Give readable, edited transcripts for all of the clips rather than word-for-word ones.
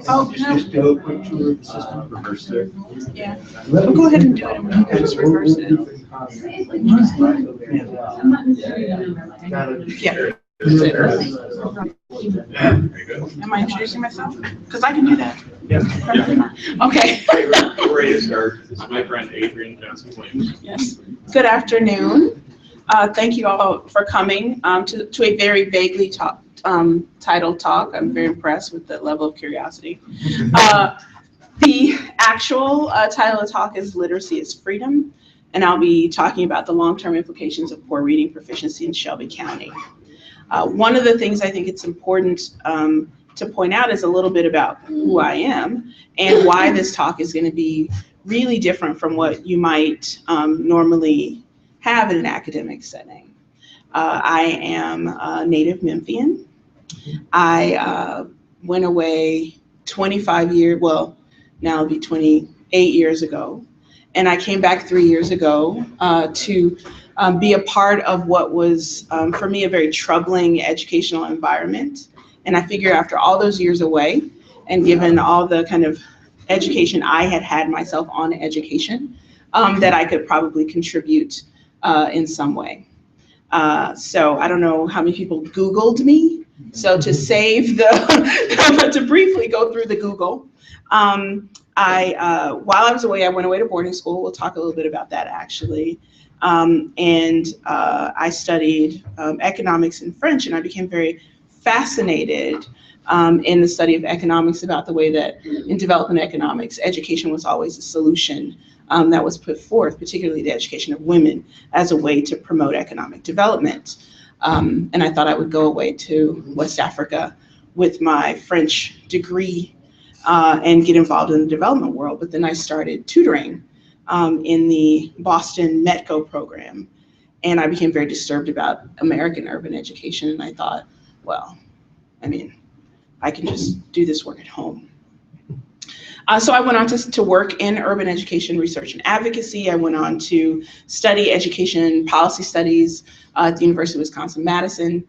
Oh, no. Just do a quick tour of the system. Reverse it. Yeah. We'll go ahead and do it and we can just reverse it. Yeah. Am I introducing myself? Because I can do that. Yeah. Okay. We're ready to start. This is my friend Adriane Johnson-Williams. Yes. Good afternoon. Thank you all for coming to a very vaguely titled talk. I'm very impressed with the level of curiosity. The actual title of the talk is Literacy is Freedom, and I'll be talking about the long-term implications of poor reading proficiency in Shelby County. One of the things I think it's important to point out is a little bit about who I am and why this talk is going to be really different from what you might normally have in an academic setting. I am a native Memphian. I went away 25 years, well, now it'll be 28 years ago. And I came back 3 years ago to be a part of what was, for me, a very troubling educational environment. And I figure after all those years away, and given all the kind of education I had myself on education, that I could probably contribute in some way. So I don't know how many people Googled me. So to save to briefly go through the Google, while I was away, I went away to boarding school. We'll talk a little bit about that actually. And I studied economics and French, and I became very fascinated in the study of economics about the way that in development economics, education was always a solution that was put forth, particularly the education of women, as a way to promote economic development. And I thought I would go away to West Africa with my French degree and get involved in the development world. But then I started tutoring in the Boston METCO program. And I became very disturbed about American urban education. And I thought, well, I mean, I can just do this work at home. So I went on to work in urban education research and advocacy. I went on to study education policy studies at the University of Wisconsin-Madison,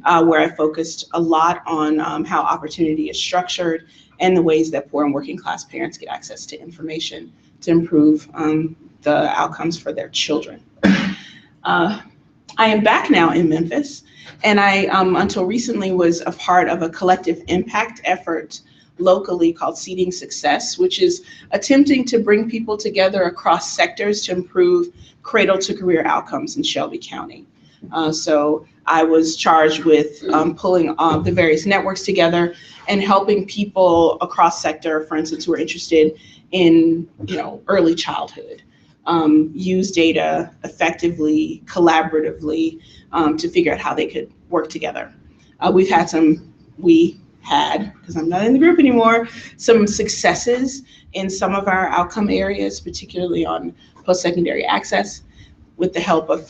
where I focused a lot on how opportunity is structured and the ways that poor and working class parents get access to information to improve the outcomes for their children. I am back now in Memphis, and I, until recently, was a part of a collective impact effort locally called Seeding Success, which is attempting to bring people together across sectors to improve cradle to career outcomes in Shelby County. So I was charged with pulling the various networks together and helping people across sector, for instance, who are interested in early childhood, use data effectively, collaboratively, to figure out how they could work together. We had, because I'm not in the group anymore, some successes in some of our outcome areas, particularly on post-secondary access, with the help of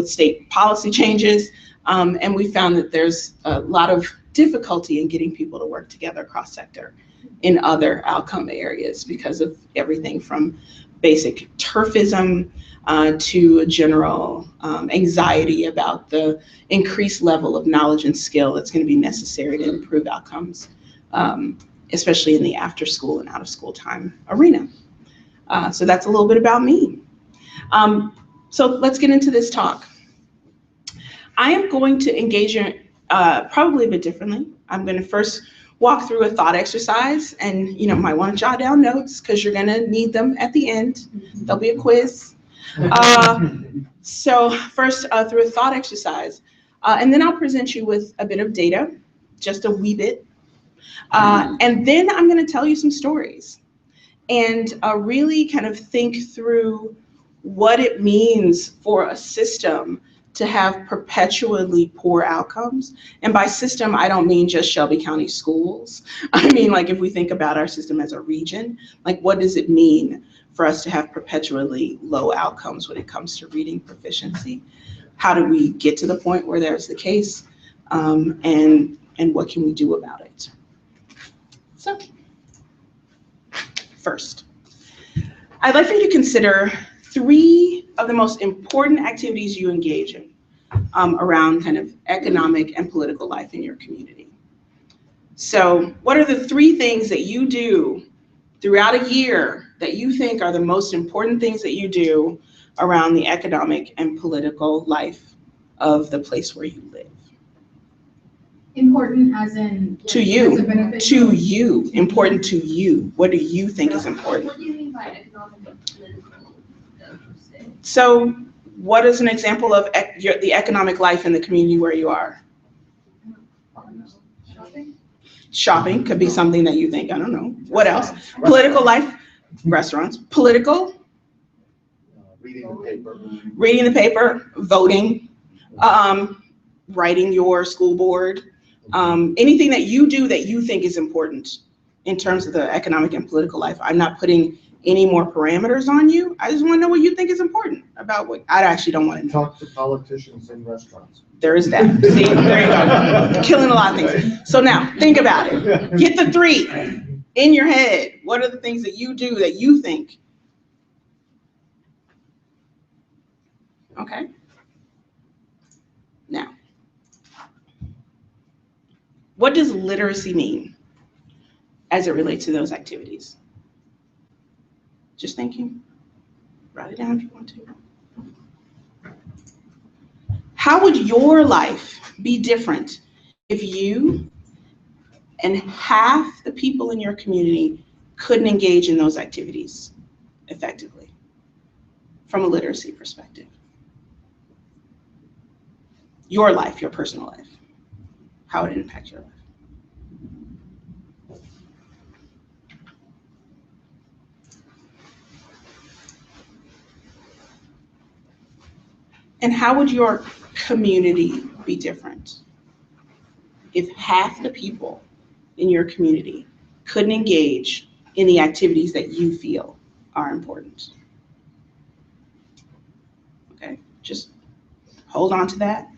state policy changes. And we found that there's a lot of difficulty in getting people to work together across sector in other outcome areas because of everything from basic turfism to a general anxiety about the increased level of knowledge and skill that's going to be necessary to improve outcomes, especially in the after school and out of school time arena. So that's a little bit about me. So let's get into this talk. I am going to engage you probably a bit differently. I'm going to first walk through a thought exercise, and you might want to jot down notes because you're going to need them at the end. There'll be a quiz. So first through a thought exercise, and then I'll present you with a bit of data, just a wee bit. And then I'm going to tell you some stories and really kind of think through what it means for a system to have perpetually poor outcomes. And by system, I don't mean just Shelby County schools. I mean, like, if we think about our system as a region, like, what does it mean for us to have perpetually low outcomes when it comes to reading proficiency? How do we get to the point where there's the case? And what can we do about it? So, first, I'd like for you to consider 3 of the most important activities you engage in around kind of economic and political life in your community. So what are the 3 things that you do throughout a year that you think are the most important things that you do around the economic and political life of the place where you live? Important as in? To As a you, benefit? to you, important to you. What do you think is important? What do you mean by economic and political? So what is an example of the economic life in the community where you are? Shopping? Shopping could be something that you think, I don't know. What else? Political life, restaurants. Political, Reading the paper. reading the paper, voting, writing your school board, anything that you do that you think is important in terms of the economic and political life. I'm not putting any more parameters on you. I just want to know what you think is important about what I actually don't want to know. Talk to politicians in restaurants. There is that. See, there you go. Killing a lot of things. So now think about it. Get the 3 in your head. What are the things that you do that you think? Okay. Now, what does literacy mean as it relates to those activities? Just thinking. Write it down if you want to. How would your life be different if you and half the people in your community couldn't engage in those activities effectively from a literacy perspective? Your life, your personal life, how would it impact your life? And how would your community be different if half the people in your community couldn't engage in the activities that you feel are important? Okay, just hold on to that.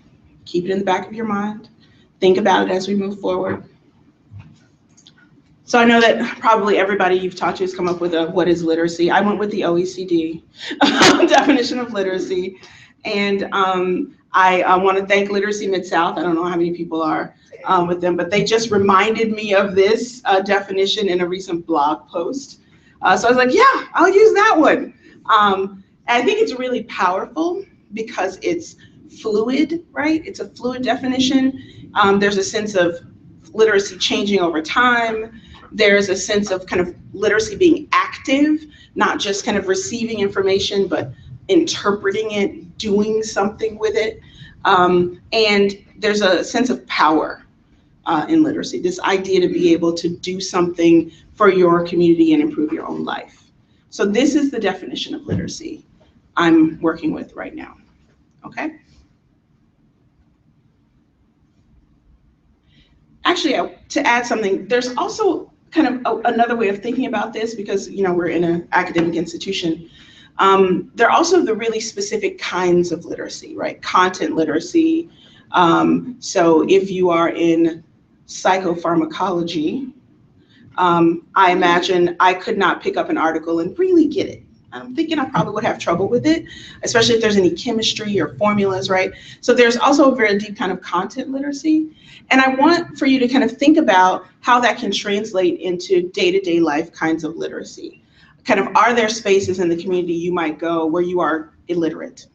Keep it in the back of your mind. Think about it as we move forward. So I know that probably everybody you've talked to has come up with a what is literacy. I went with the OECD definition of literacy. And I want to thank Literacy Mid-South. I don't know how many people are with them, but they just reminded me of this definition in a recent blog post. So I was like, yeah, I'll use that one. And I think it's really powerful because it's fluid, right? It's a fluid definition. There's a sense of literacy changing over time. There's a sense of kind of literacy being active, not just kind of receiving information, but interpreting it, doing something with it. And there's a sense of power in literacy, this idea to be able to do something for your community and improve your own life. So this is the definition of literacy I'm working with right now, okay? Actually, to add something, there's also kind of another way of thinking about this because, you know, we're in an academic institution. There are also the really specific kinds of literacy, right? Content literacy. So if you are in psychopharmacology, I imagine I could not pick up an article and really get it. I'm thinking I probably would have trouble with it, especially if there's any chemistry or formulas, right? So there's also a very deep kind of content literacy. And I want for you to kind of think about how that can translate into day-to-day life kinds of literacy. Kind of, are there spaces in the community you might go where you are illiterate,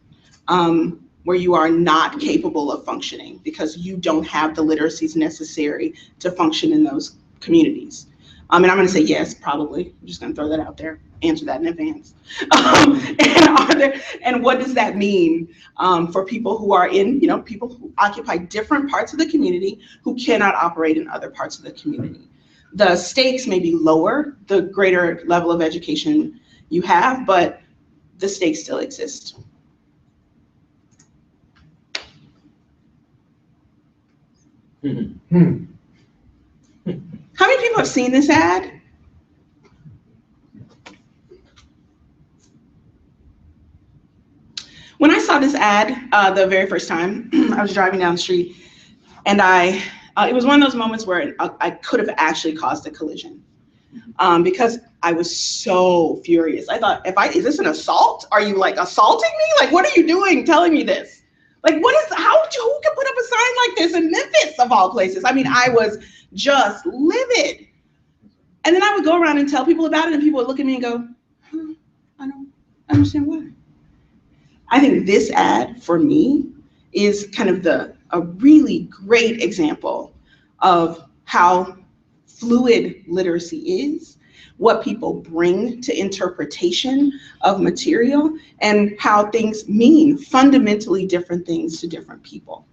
where you are not capable of functioning because you don't have the literacies necessary to function in those communities? And I'm going to say yes, probably. I'm just going to throw that out there, answer that in advance. And what does that mean for people who are in, you know, people who occupy different parts of the community who cannot operate in other parts of the community? The stakes may be lower, the greater level of education you have, but the stakes still exist. How many people have seen this ad? When I saw this ad the very first time, I was driving down the street, and it was one of those moments where I could have actually caused a collision because I was so furious. I thought, is this an assault? Are you like assaulting me? Like, what are you doing telling me this? Like, who can put up a sign like this in Memphis of all places? I mean, I was just livid. And then I would go around and tell people about it, and people would look at me and go, I don't understand why. I think this ad for me is kind of a really great example of how fluid literacy is, what people bring to interpretation of material, and how things mean fundamentally different things to different people.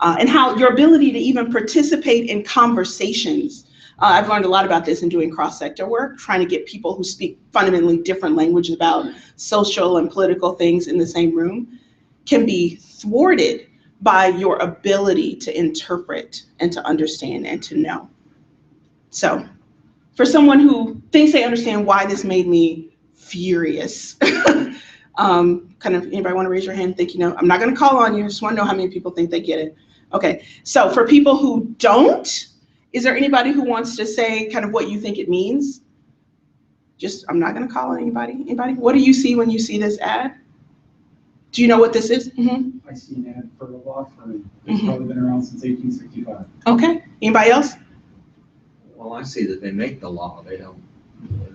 And how your ability to even participate in conversations. I've learned a lot about this in doing cross-sector work, trying to get people who speak fundamentally different language about social and political things in the same room, can be thwarted by your ability to interpret and to understand and to know. So for someone who thinks they understand why this made me furious, kind of, anybody want to raise your hand? Think you know? I'm not going to call on you. I just want to know how many people think they get it. Okay, so for people who don't, is there anybody who wants to say kind of what you think it means? Just, I'm not going to call on anybody. Anybody? What do you see when you see this ad? Do you know what this is? Mm-hmm. I see an ad for a law firm. It's probably been around since 1865. Okay. Anybody else? Well, I see that they make the law. They don't.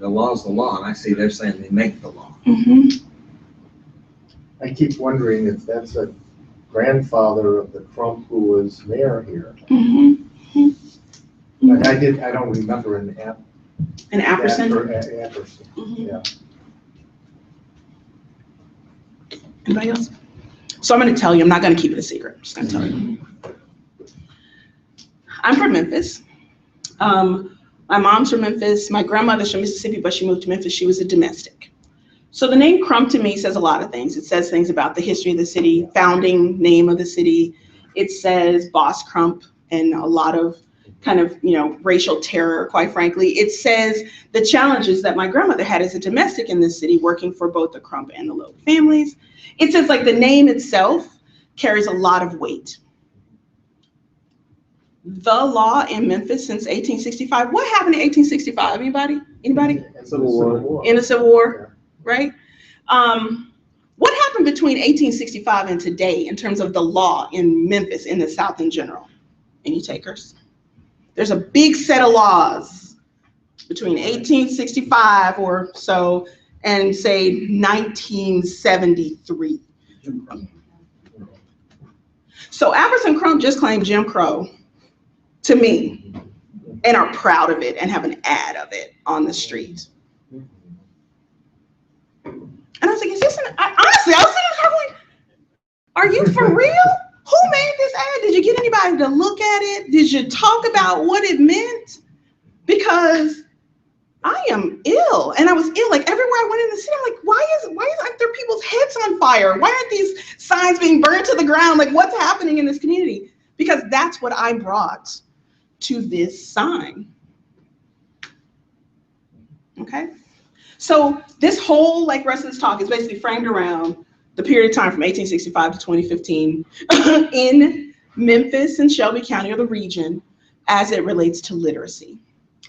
The law's the law, and I see they're saying they make the law. Mm-hmm. I keep wondering if that's a grandfather of the Crump who was mayor here. Mm-hmm. But I don't remember an app. An Apperson? Apperson, Mm-hmm. yeah. Anybody else? So I'm going to tell you, I'm not going to keep it a secret. I'm just going to tell you. I'm from Memphis. My mom's from Memphis. My grandmother's from Mississippi, but she moved to Memphis. She was a domestic. So the name Crump to me says a lot of things. It says things about the history of the city, founding name of the city. It says Boss Crump and a lot of kind of, racial terror, quite frankly. It says the challenges that my grandmother had as a domestic in this city, working for both the Crump and the Loeb families. It says like the name itself carries a lot of weight. The law in Memphis since 1865. What happened in 1865? Anybody? Civil War. In the Civil War, right? What happened between 1865 and today in terms of the law in Memphis, in the South in general? Any takers? There's a big set of laws between 1865 or so and say 1973. So Apperson Crump just claimed Jim Crow to me and are proud of it and have an ad of it on the street. And I was like, honestly, I was sitting there like, are you for real? Who made this ad? Did you get anybody to look at it? Did you talk about what it meant? Because I am ill, and I was ill. Like everywhere I went in the city, I'm like, why aren't there people's heads on fire? Why aren't these signs being burned to the ground? Like, what's happening in this community? Because that's what I brought to this sign. Okay, so this whole rest of this talk is basically framed around the period of time from 1865 to 2015 in Memphis and Shelby County, or the region, as it relates to literacy.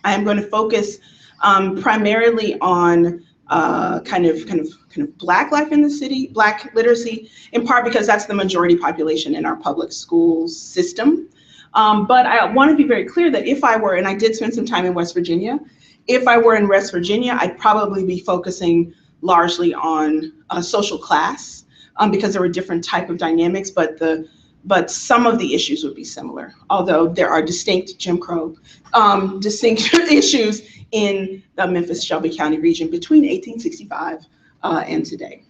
I am going to focus primarily on kind of Black life in the city, Black literacy, in part because that's the majority population in our public school system. But I want to be very clear that if I were, and I did spend some time in West Virginia, if I were in West Virginia, I'd probably be focusing largely on social class because there were different type of dynamics, but some of the issues would be similar, although there are distinct Jim Crow, distinct issues in the Memphis Shelby County region between 1865 and today.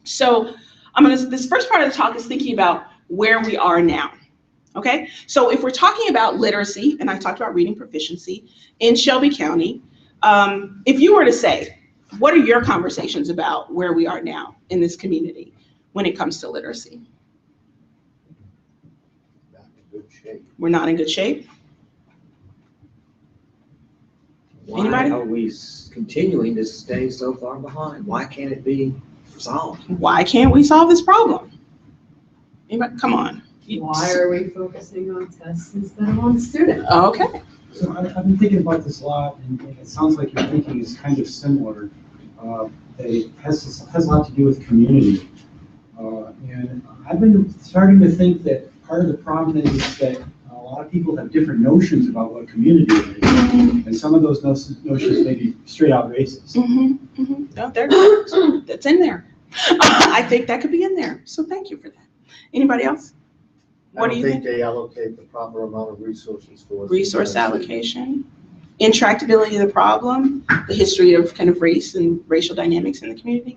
So this first part of the talk is thinking about where we are now. Okay, so if we're talking about literacy, and I talked about reading proficiency in Shelby County, if you were to say, what are your conversations about where we are now in this community when it comes to literacy? Not in good shape. We're not in good shape. Why Anybody? are we continuing to stay so far behind? Why can't it be solved? Why can't we solve this problem? Anybody? Come on. Why are we focusing on tests instead of on students? Okay. So I've been thinking about this a lot, and it sounds like your thinking is kind of similar. It has a lot to do with community. And And I've been starting to think that part of the problem is that a lot of people have different notions about what community is. And some of those notions may be straight out racist. No, that's in there. I think that could be in there. So thank you for that. Anybody else? I What do don't you think think? they allocate the proper amount of resources for us. Resource allocation, intractability of the problem, the history of kind of race and racial dynamics in the community.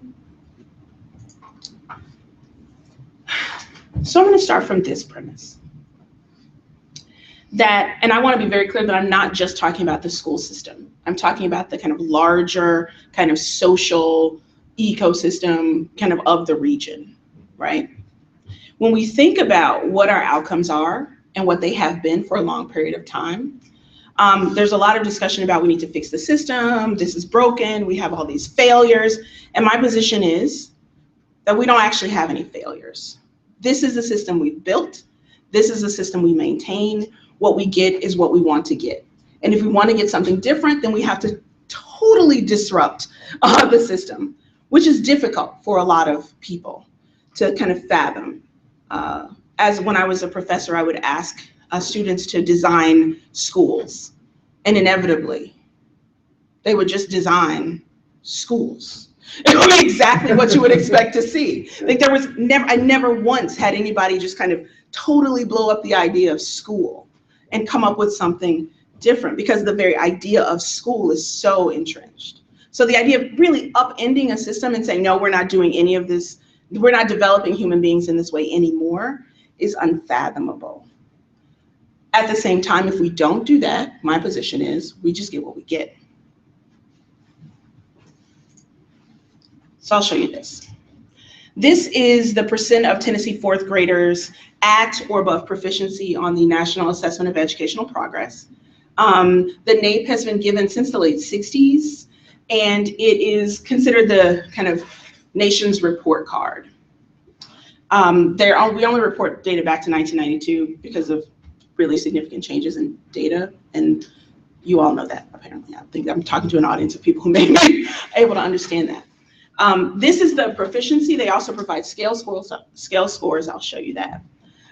So I'm going to start from this premise. That, and I want to be very clear that I'm not just talking about the school system. I'm talking about the kind of larger kind of social ecosystem kind of the region, right? When we think about what our outcomes are and what they have been for a long period of time, there's a lot of discussion about we need to fix the system, this is broken, we have all these failures. And my position is that we don't actually have any failures. This is the system we've built. This is the system we maintain. What we get is what we want to get. And if we want to get something different, then we have to totally disrupt the system, which is difficult for a lot of people to kind of fathom. As when I was a professor, I would ask students to design schools, and inevitably, they would just design schools. It would be exactly what you would expect to see. Like I never once had anybody just kind of totally blow up the idea of school and come up with something different, because the very idea of school is so entrenched. So the idea of really upending a system and saying, no, we're not doing any of this, we're not developing human beings in this way anymore, is unfathomable. At the same time, if we don't do that, my position is we just get what we get. So I'll show you this. This is the percent of Tennessee fourth graders at or above proficiency on the National Assessment of Educational Progress. The NAEP has been given since the late 60s, and it is considered the kind of nation's report card. We only report data back to 1992 because of really significant changes in data, and you all know that apparently. I think I'm talking to an audience of people who may be able to understand that. This is the proficiency. They also provide scale scores. I'll show you that.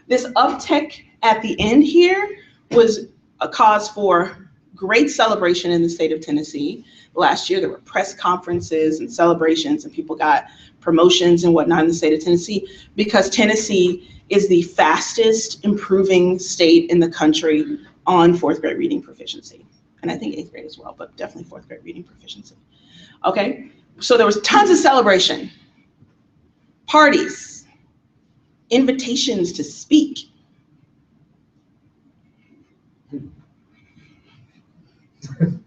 This uptick at the end here was a cause for great celebration in the state of Tennessee. Last year, there were press conferences and celebrations, and people got promotions and whatnot in the state of Tennessee, because Tennessee is the fastest improving state in the country on fourth grade reading proficiency. And I think eighth grade as well, but definitely fourth grade reading proficiency. Okay, so there was tons of celebration, parties, invitations to speak.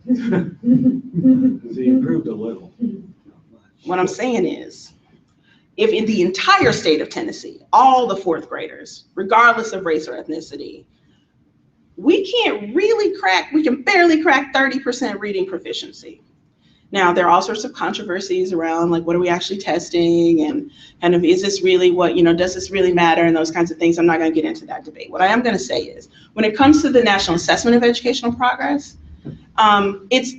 They improved a little. What I'm saying is, if in the entire state of Tennessee, all the fourth graders, regardless of race or ethnicity, we can barely crack 30% reading proficiency. Now, there are all sorts of controversies around, like, what are we actually testing, and kind of, is this really what, does this really matter, and those kinds of things. I'm not going to get into that debate. What I am going to say is, when it comes to the National Assessment of Educational Progress, it's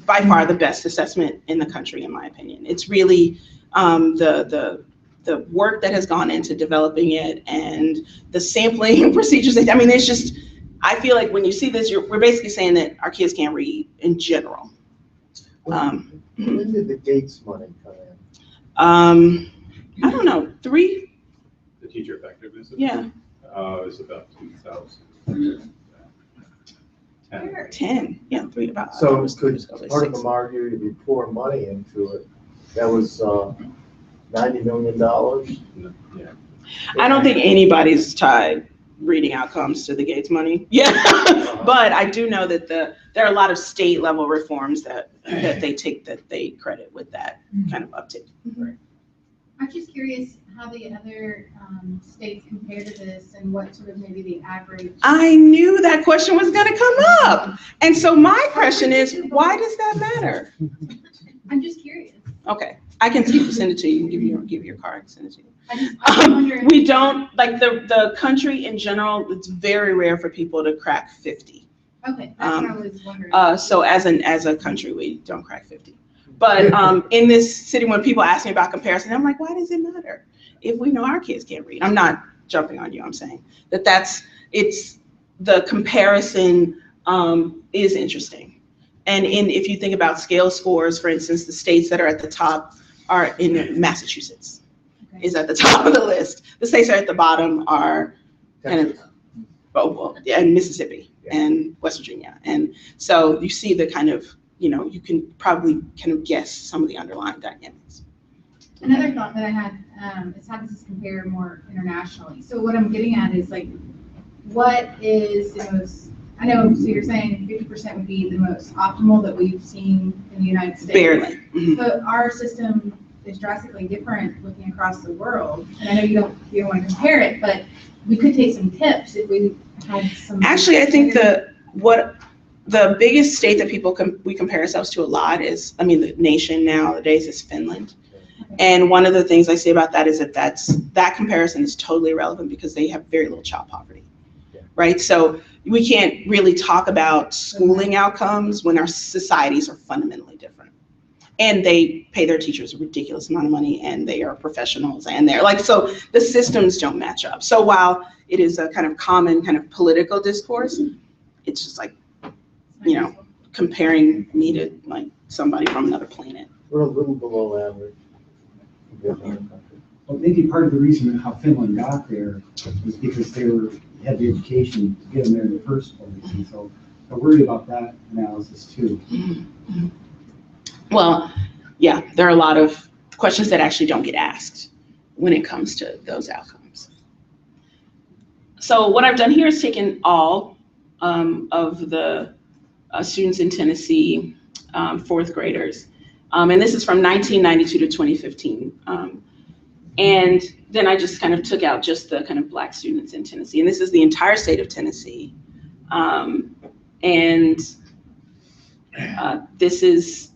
by far the best assessment in the country, in my opinion. It's really the work that has gone into developing it and the sampling procedures. I mean, it's just, I feel like when you see this, we're basically saying that our kids can't read in general. When did the Gates money come in? I don't know, 3? The teacher effectiveness. Yeah. It was about 2010. 10, yeah, 3 about. So was could part of 6. them argue if you pour money into it, that was $90 million? Yeah. I don't think anybody's tied reading outcomes to the Gates money. Yeah, but I do know that there are a lot of state level reforms that they credit with that kind of uptick. I'm just curious how the other states compare to this and what sort of maybe the average. I knew that question was going to come up, and so my question is, why does that matter? I'm just curious. Okay, I can send it to you and give you your card and send it to you. I'm wondering. We don't, like, the country in general, it's very rare for people to crack 50. Okay, that's what I was wondering. So as a country, we don't crack 50. But in this city, when people ask me about comparison, I'm like, why does it matter? if we know our kids can't read? I'm not jumping on you, I'm saying it's the comparison is interesting. And if you think about scale scores, for instance, the states that are at the top are in Massachusetts is at the top of the list. The states that are at the bottom are kind of, and Mississippi and West Virginia. And so you see the kind of, you can probably kind of guess some of the underlying dynamics. Another thought that I had is how does this compare more internationally? So what I'm getting at is like, what is the most, I know, so you're saying 50% would be the most optimal that we've seen in the United States. Barely. Mm-hmm. But our system is drastically different looking across the world. And I know you don't want to compare it, but we could take some tips if we had some. Actually, I think the biggest state that we compare ourselves to a lot is, the nation nowadays is Finland. Okay. And one of the things I say about that is that comparison is totally irrelevant because they have very little child poverty, right? So we can't really talk about schooling outcomes when our societies are fundamentally different. And they pay their teachers a ridiculous amount of money, and they are professionals, and so the systems don't match up. So while it is a kind of common kind of political discourse, it's just like, comparing me to like somebody from another planet. We're a little below average. Well, maybe part of the reason how Finland got there was because they had the education to get them there in the first place. And so I worry about that analysis too. Mm-hmm. Well, yeah, there are a lot of questions that actually don't get asked when it comes to those outcomes. So what I've done here is taken all of the students in Tennessee, fourth graders, and this is from 1992 to 2015. And then I just kind of took out just the kind of Black students in Tennessee, and this is the entire state of Tennessee. This is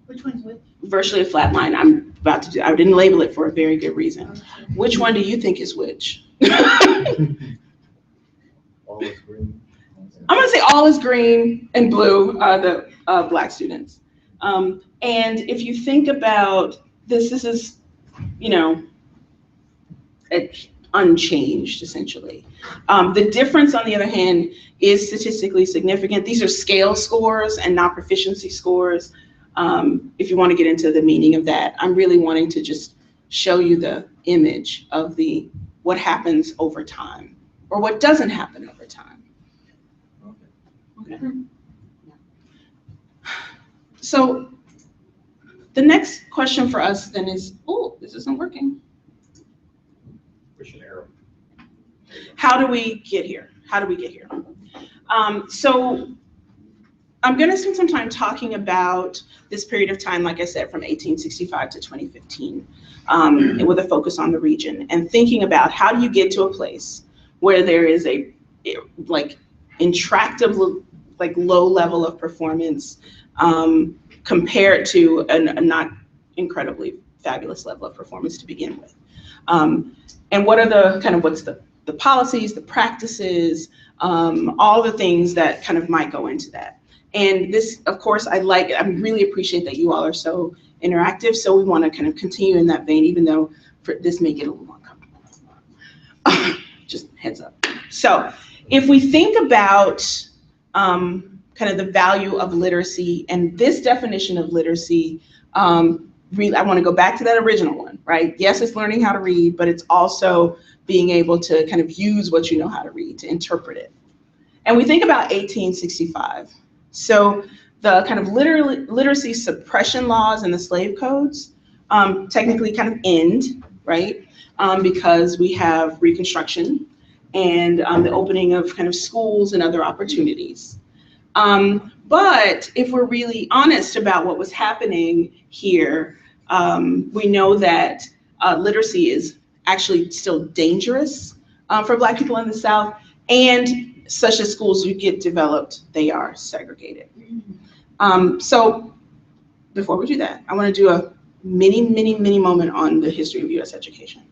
Which one's which? virtually a flat line. I'm about to do. I didn't label it for a very good reason. Which one do you think is which? All is green. I'm gonna say all is green and blue are the Black students. And if you think about this is, it's unchanged essentially. The difference, on the other hand, is statistically significant. These are scale scores and not proficiency scores. If you want to get into the meaning of that, I'm really wanting to just show you the image of what happens over time or what doesn't happen over time. Okay. So the next question for us then is, this isn't working. Push an arrow. How do we get here? So I'm going to spend some time talking about this period of time, like I said, from 1865 to 2015, with a focus on the region, and thinking about how do you get to a place where there is a intractable, low level of performance compared to a not incredibly fabulous level of performance to begin with. And what are what's the policies, the practices, all the things that kind of might go into that. And this, of course, I really appreciate that you all are so interactive. So we want to kind of continue in that vein, even though this may get a little more uncomfortable. Just heads up. So if we think about kind of the value of literacy and this definition of literacy, really, I want to go back to that original one, right? Yes, it's learning how to read, but it's also being able to kind of use what you know how to read to interpret it. And we think about 1865. So the kind of literacy suppression laws and the slave codes technically kind of end, right? Because we have Reconstruction and the opening of kind of schools and other opportunities. But if we're really honest about what was happening here, we know that literacy is actually still dangerous for Black people in the South, and such as schools you get developed, they are segregated. So before we do that, I want to do a mini moment on the history of US education.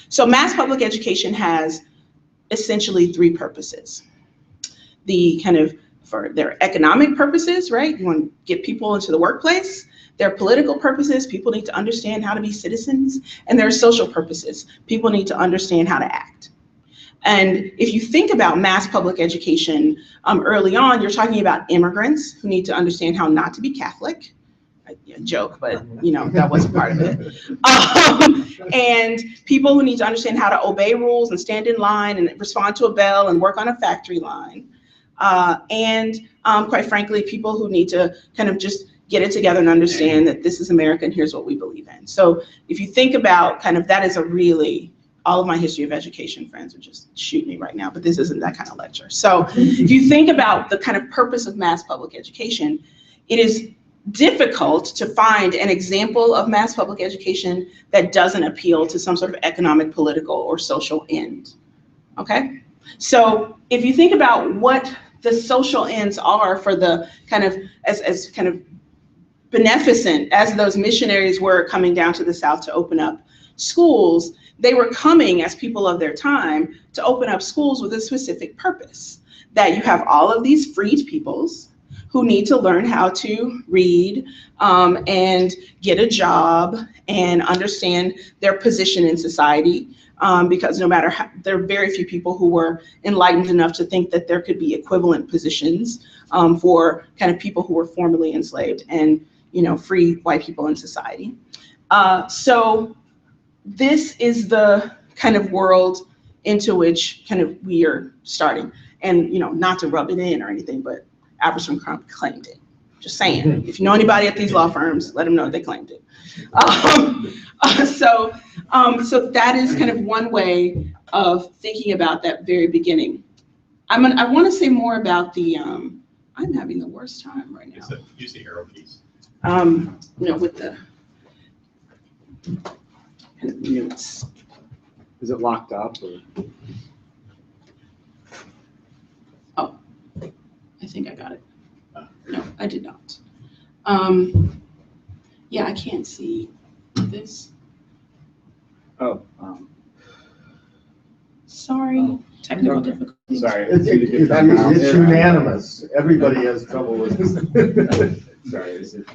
So mass public education has essentially three purposes. The kind of, for their economic purposes, right? You want to get people into the workplace. There are political purposes. People need to understand how to be citizens. And there are social purposes. People need to understand how to act. And if you think about mass public education early on, you're talking about immigrants who need to understand how not to be Catholic. Joke, but that wasn't part of it. And people who need to understand how to obey rules and stand in line and respond to a bell and work on a factory line. And quite frankly, people who need to kind of just get it together and understand that this is America and here's what we believe in. So if you think about kind of that is a really, all of my history of education friends would just shoot me right now, but this isn't that kind of lecture. So if you think about the kind of purpose of mass public education, it is difficult to find an example of mass public education that doesn't appeal to some sort of economic, political, or social end. Okay? So if you think about what the social ends are for the kind of, as kind of beneficent as those missionaries were coming down to the South to open up schools, they were coming as people of their time to open up schools with a specific purpose. That you have all of these freed peoples who need to learn how to read and get a job and understand their position in society. Because no matter how, there are very few people who were enlightened enough to think that there could be equivalent positions for kind of people who were formerly enslaved and free white people in society. So this is the kind of world into which kind of we are starting. And not to rub it in or anything, but Aberson Crump claimed it. Just saying. If you know anybody at these law firms, let them know they claimed it. So that is kind of one way of thinking about that very beginning. I want to say more about the. I'm having the worst time right now. Use the arrow keys. With the kind of mutes. Is it locked up or? Oh, I think I got it. No, I did not. Yeah, I can't see this. Oh. Sorry, technical difficulties. Sorry. It's unanimous. Everybody has trouble with this. Sorry, is it?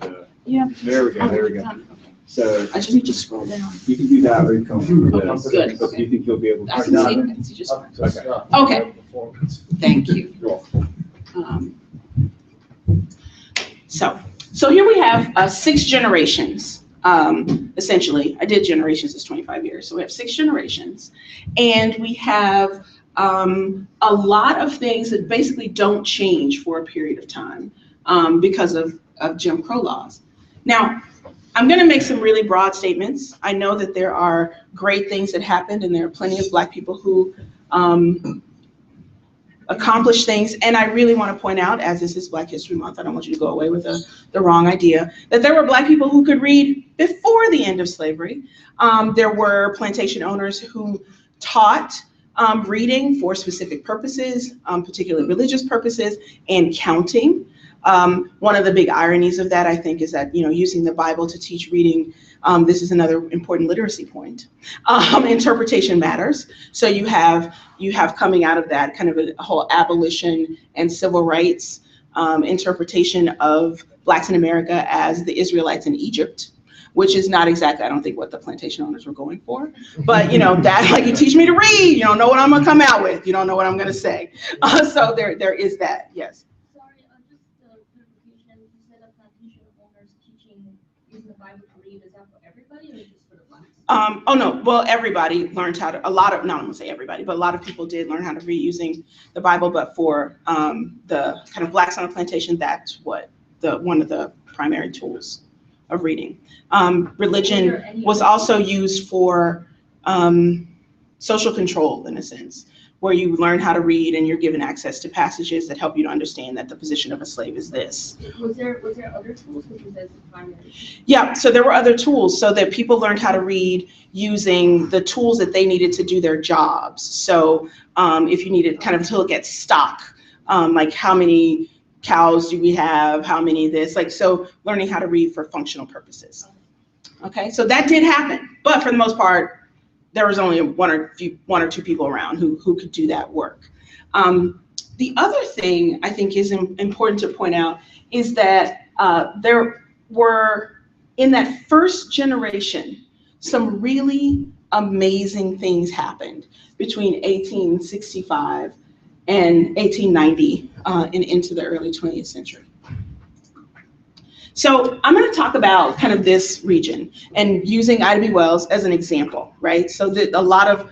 Yeah. There we go. There we go. Okay. So I just need to scroll down. you can do that, or you come through Okay, this. good, So okay. you think you'll be able to? I can see just fine. Okay. Thank you. So here we have 6 generations, essentially. I did generations as 25 years. So we have 6 generations. And we have a lot of things that basically don't change for a period of time because of Jim Crow laws. Now, I'm going to make some really broad statements. I know that there are great things that happened, and there are plenty of Black people who accomplish things. And I really want to point out, as this is Black History Month, I don't want you to go away with the wrong idea, that there were Black people who could read before the end of slavery. There were plantation owners who taught reading for specific purposes, particularly religious purposes, and counting. One of the big ironies of that, I think, is that, using the Bible to teach reading, this is another important literacy point. Interpretation matters. So you have coming out of that kind of a whole abolition and civil rights interpretation of Blacks in America as the Israelites in Egypt, which is not exactly, I don't think, what the plantation owners were going for. But, that, like, you teach me to read, you don't know what I'm going to come out with. You don't know what I'm going to say. So there is that, yes. Is that for everybody or just for the Blacks? Oh no, well, everybody learned how to, no, I'm gonna say everybody, but a lot of people did learn how to read using the Bible, but for the kind of Blacks on a plantation, that's what one of the primary tools of reading. Religion was also used for social control, in a sense, where you learn how to read and you're given access to passages that help you to understand that the position of a slave is this. Was there other tools, which was as the primary? Yeah, so there were other tools so that people learned how to read using the tools that they needed to do their jobs. So if you needed kind of to look at stock, like how many cows do we have, how many this, like, so learning how to read for functional purposes. Okay, so that did happen, but for the most part, there was only one or two people around who could do that work. The other thing I think is important to point out is that there were in that first generation, some really amazing things happened between 1865 and 1890 and into the early 20th century. So I'm going to talk about kind of this region and using Ida B. Wells as an example, right? So that a lot of,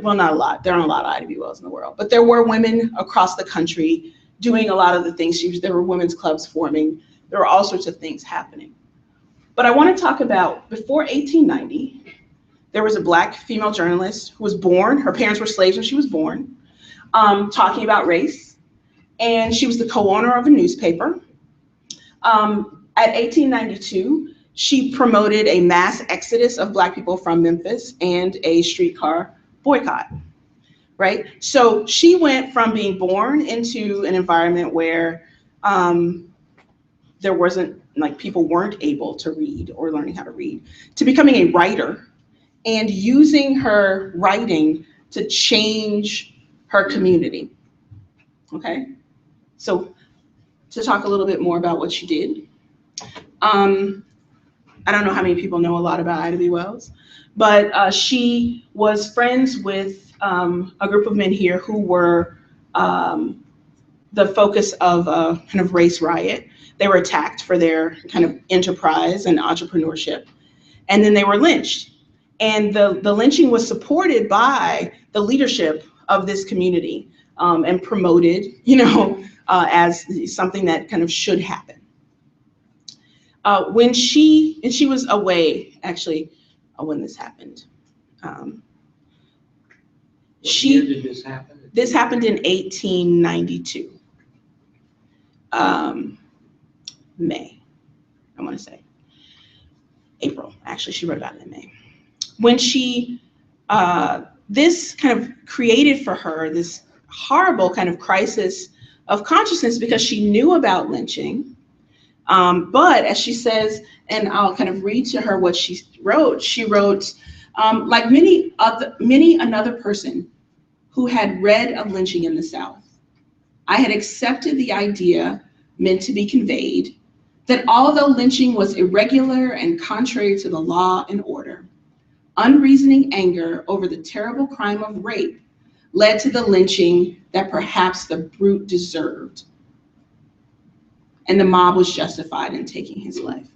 well, not a lot, there aren't a lot of Ida B. Wells in the world, but there were women across the country doing a lot of the things. There were women's clubs forming. There were all sorts of things happening. But I want to talk about before 1890, there was a Black female journalist who was born, her parents were slaves when she was born, talking about race. And she was the co-owner of a newspaper. At 1892, she promoted a mass exodus of Black people from Memphis and a streetcar boycott, right? So she went from being born into an environment where there wasn't, like, people weren't able to read or learning how to read, to becoming a writer and using her writing to change her community, okay? So to talk a little bit more about what she did. I don't know how many people know a lot about Ida B. Wells, but she was friends with a group of men here who were the focus of a kind of race riot. They were attacked for their kind of enterprise and entrepreneurship, and then they were lynched. And the lynching was supported by the leadership of this community and promoted, as something that kind of should happen. When she was away, actually, when this happened. What year did this happen? This happened in 1892. May, I want to say. April, actually, she wrote about it in May. When she, this kind of created for her this horrible kind of crisis of consciousness because she knew about lynching. But as she says, and I'll kind of read to her what she wrote, like many another person who had read of lynching in the South, I had accepted the idea meant to be conveyed that although lynching was irregular and contrary to the law and order, unreasoning anger over the terrible crime of rape led to the lynching that perhaps the brute deserved, and the mob was justified in taking his life.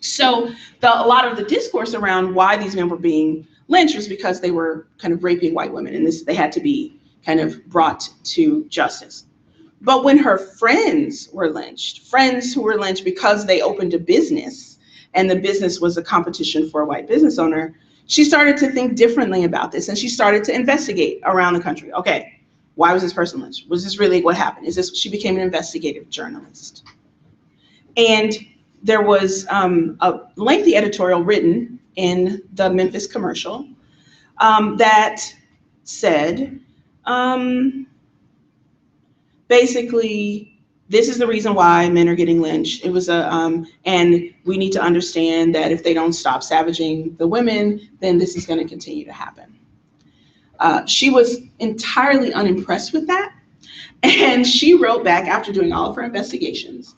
So a lot of the discourse around why these men were being lynched was because they were kind of raping white women, and they had to be kind of brought to justice. But when her friends were lynched, friends who were lynched because they opened a business and the business was a competition for a white business owner, she started to think differently about this, and she started to investigate around the country. Okay, why was this person lynched? Was this really what happened? She became an investigative journalist. And there was a lengthy editorial written in the Memphis Commercial that said, basically, this is the reason why men are getting lynched. It was and we need to understand that if they don't stop savaging the women, then this is going to continue to happen. She was entirely unimpressed with that. And she wrote back after doing all of her investigations,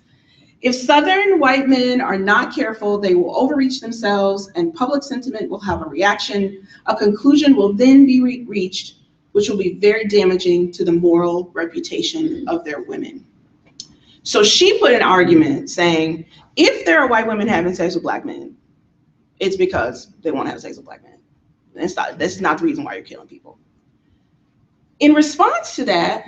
if Southern white men are not careful, they will overreach themselves and public sentiment will have a reaction. A conclusion will then be reached, which will be very damaging to the moral reputation of their women. So she put an argument saying, if there are white women having sex with Black men, it's because they want to have sex with Black men. That's not the reason why you're killing people. In response to that,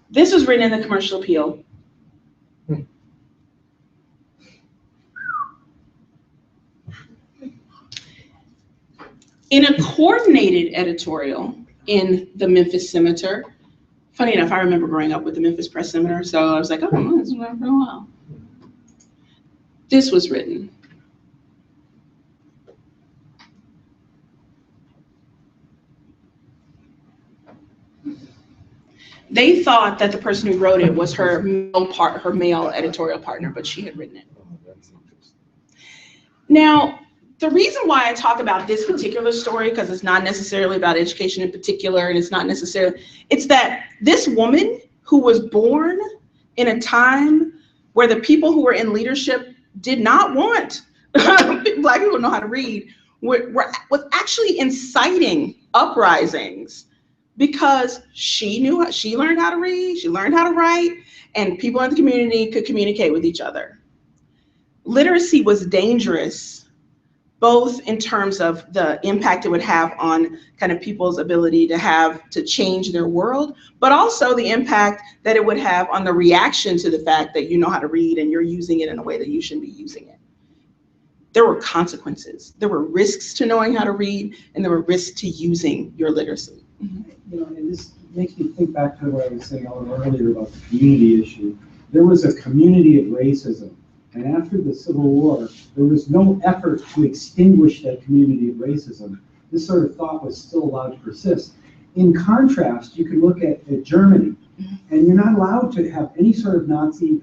this was written in the Commercial Appeal. In a coordinated editorial in the Memphis Scimitar, funny enough, I remember growing up with the Memphis Press Scimitar, so I was like, oh, this has been around for a while. This was written. They thought that the person who wrote it was her male editorial partner, but she had written it. Now, the reason why I talk about this particular story, because it's not necessarily about education in particular, and it's not necessarily, it's that this woman who was born in a time where the people who were in leadership did not want Black people to know how to read, was actually inciting uprisings because she learned how to read, she learned how to write, and people in the community could communicate with each other. Literacy was dangerous, both in terms of the impact it would have on kind of people's ability to change their world, but also the impact that it would have on the reaction to the fact that you know how to read and you're using it in a way that you shouldn't be using it. There were consequences. There were risks to knowing how to read, and there were risks to using your literacy. You know, and this makes me think back to what I was saying a little earlier about the community issue. There was a community of racism. And after the Civil War, there was no effort to extinguish that community of racism. This sort of thought was still allowed to persist. In contrast, you can look at Germany, and you're not allowed to have any sort of Nazi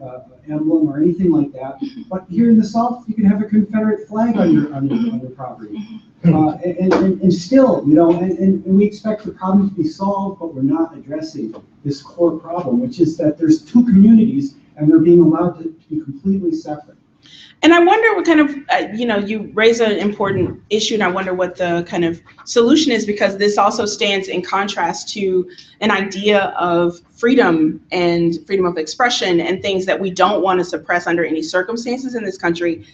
emblem or anything like that. But here in the South, you can have a Confederate flag on your property. And still, you know, and we expect the problem to be solved, but we're not addressing this core problem, which is that there's two communities and they're being allowed to be completely separate. And I wonder what kind of, you know, you raise an important issue, and I wonder what the kind of solution is, because this also stands in contrast to an idea of freedom and freedom of expression and things that we don't want to suppress under any circumstances in this country,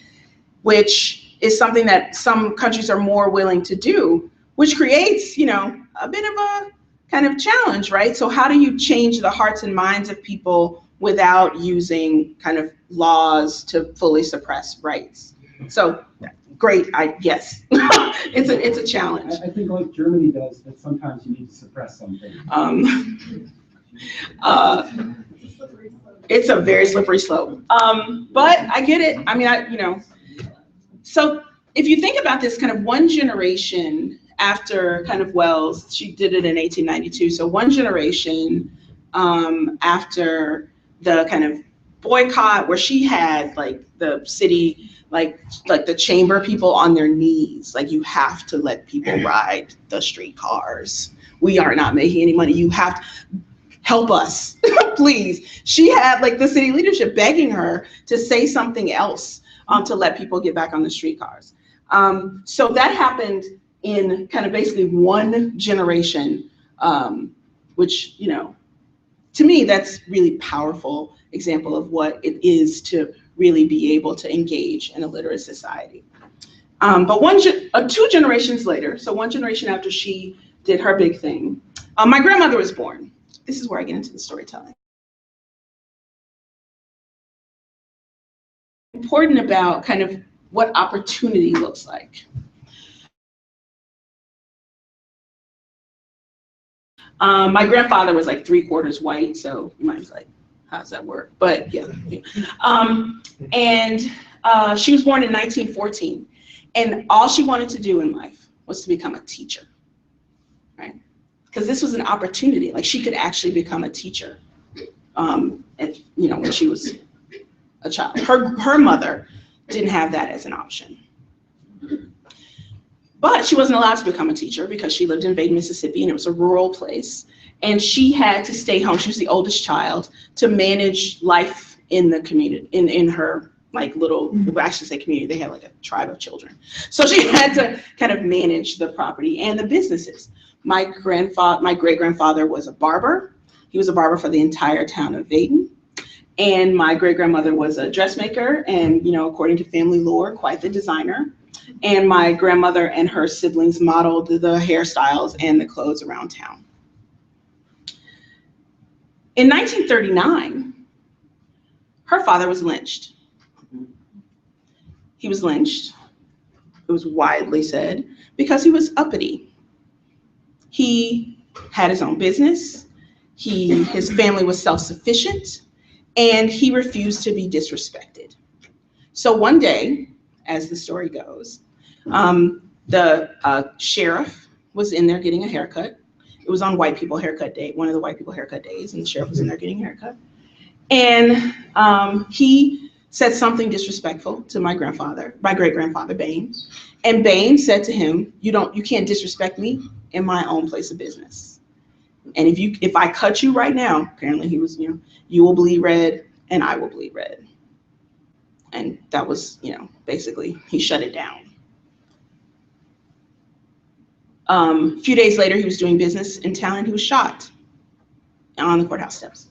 which is something that some countries are more willing to do, which creates, you know, a bit of a kind of challenge, right? So how do you change the hearts and minds of people without using kind of laws to fully suppress rights? So great, yes, it's a challenge. I think like Germany does, that sometimes you need to suppress something. It's a very slippery slope. But I get it. I mean, you know, so if you think about this kind of one generation after kind of Wells, she did it in 1892. So one generation after the kind of boycott, where she had like the city, like the chamber people on their knees, like, you have to let people ride the streetcars. We are not making any money. You have to help us, please. She had like the city leadership begging her to say something else to let people get back on the streetcars. So that happened in kind of basically one generation, which, you know, to me, that's really powerful example of what it is to really be able to engage in a literate society. But two generations later, so one generation after she did her big thing, my grandmother was born. This is where I get into the storytelling. Important about kind of what opportunity looks like. My grandfather was like 3/4 white, so you might be like, how does that work? But yeah. And she was born in 1914, and all she wanted to do in life was to become a teacher, right? Because this was an opportunity, like she could actually become a teacher, and, you know, when she was a child. Her mother didn't have that as an option. But she wasn't allowed to become a teacher because she lived in Vaden, Mississippi, and it was a rural place. And she had to stay home. She was the oldest child, to manage life in the community, in her like little, well, I should say community, they had like a tribe of children. So she had to kind of manage the property and the businesses. My great-grandfather was a barber. He was a barber for the entire town of Vaden. And my great-grandmother was a dressmaker and, you know, according to family lore, quite the designer. And my grandmother and her siblings modeled the hairstyles and the clothes around town. In 1939, her father was lynched. He was lynched, it was widely said, because he was uppity. He had his own business, his family was self-sufficient, and he refused to be disrespected. So one day, as the story goes, the sheriff was in there getting a haircut. It was on white people haircut day, one of the white people haircut days, and the sheriff was in there getting a haircut. And he said something disrespectful to my great-grandfather, Bain. And Bain said to him, you can't disrespect me in my own place of business. And if I cut you right now, apparently he was, you will bleed red and I will bleed red. And that was, basically he shut it down. A few days later, he was doing business in town and he was shot on the courthouse steps.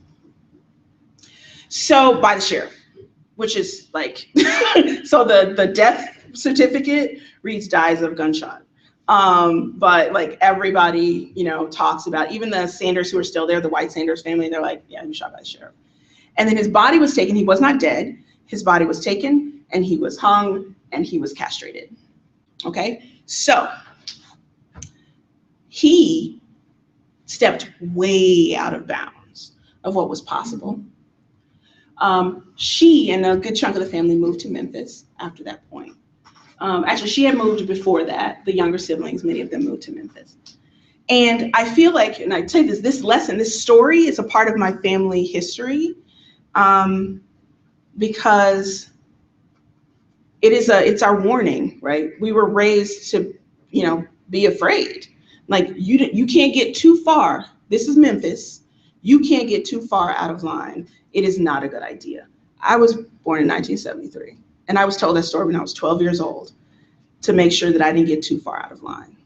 So by the sheriff, which is like, so the death certificate reads dies of gunshot. But like everybody, talks about, even the Sanders who are still there, the white Sanders family, they're like, yeah, he was shot by the sheriff. And then his body was taken. He was not dead. His body was taken and he was hung and he was castrated. Okay, so he stepped way out of bounds of what was possible. She and a good chunk of the family moved to Memphis after that point. Actually, she had moved before that. The younger siblings, many of them moved to Memphis. And I feel like, and I tell you this story is a part of my family history, because it's our warning, right? We were raised to, be afraid. Like you can't get too far. This is Memphis. You can't get too far out of line. It is not a good idea. I was born in 1973, and I was told that story when I was 12 years old to make sure that I didn't get too far out of line.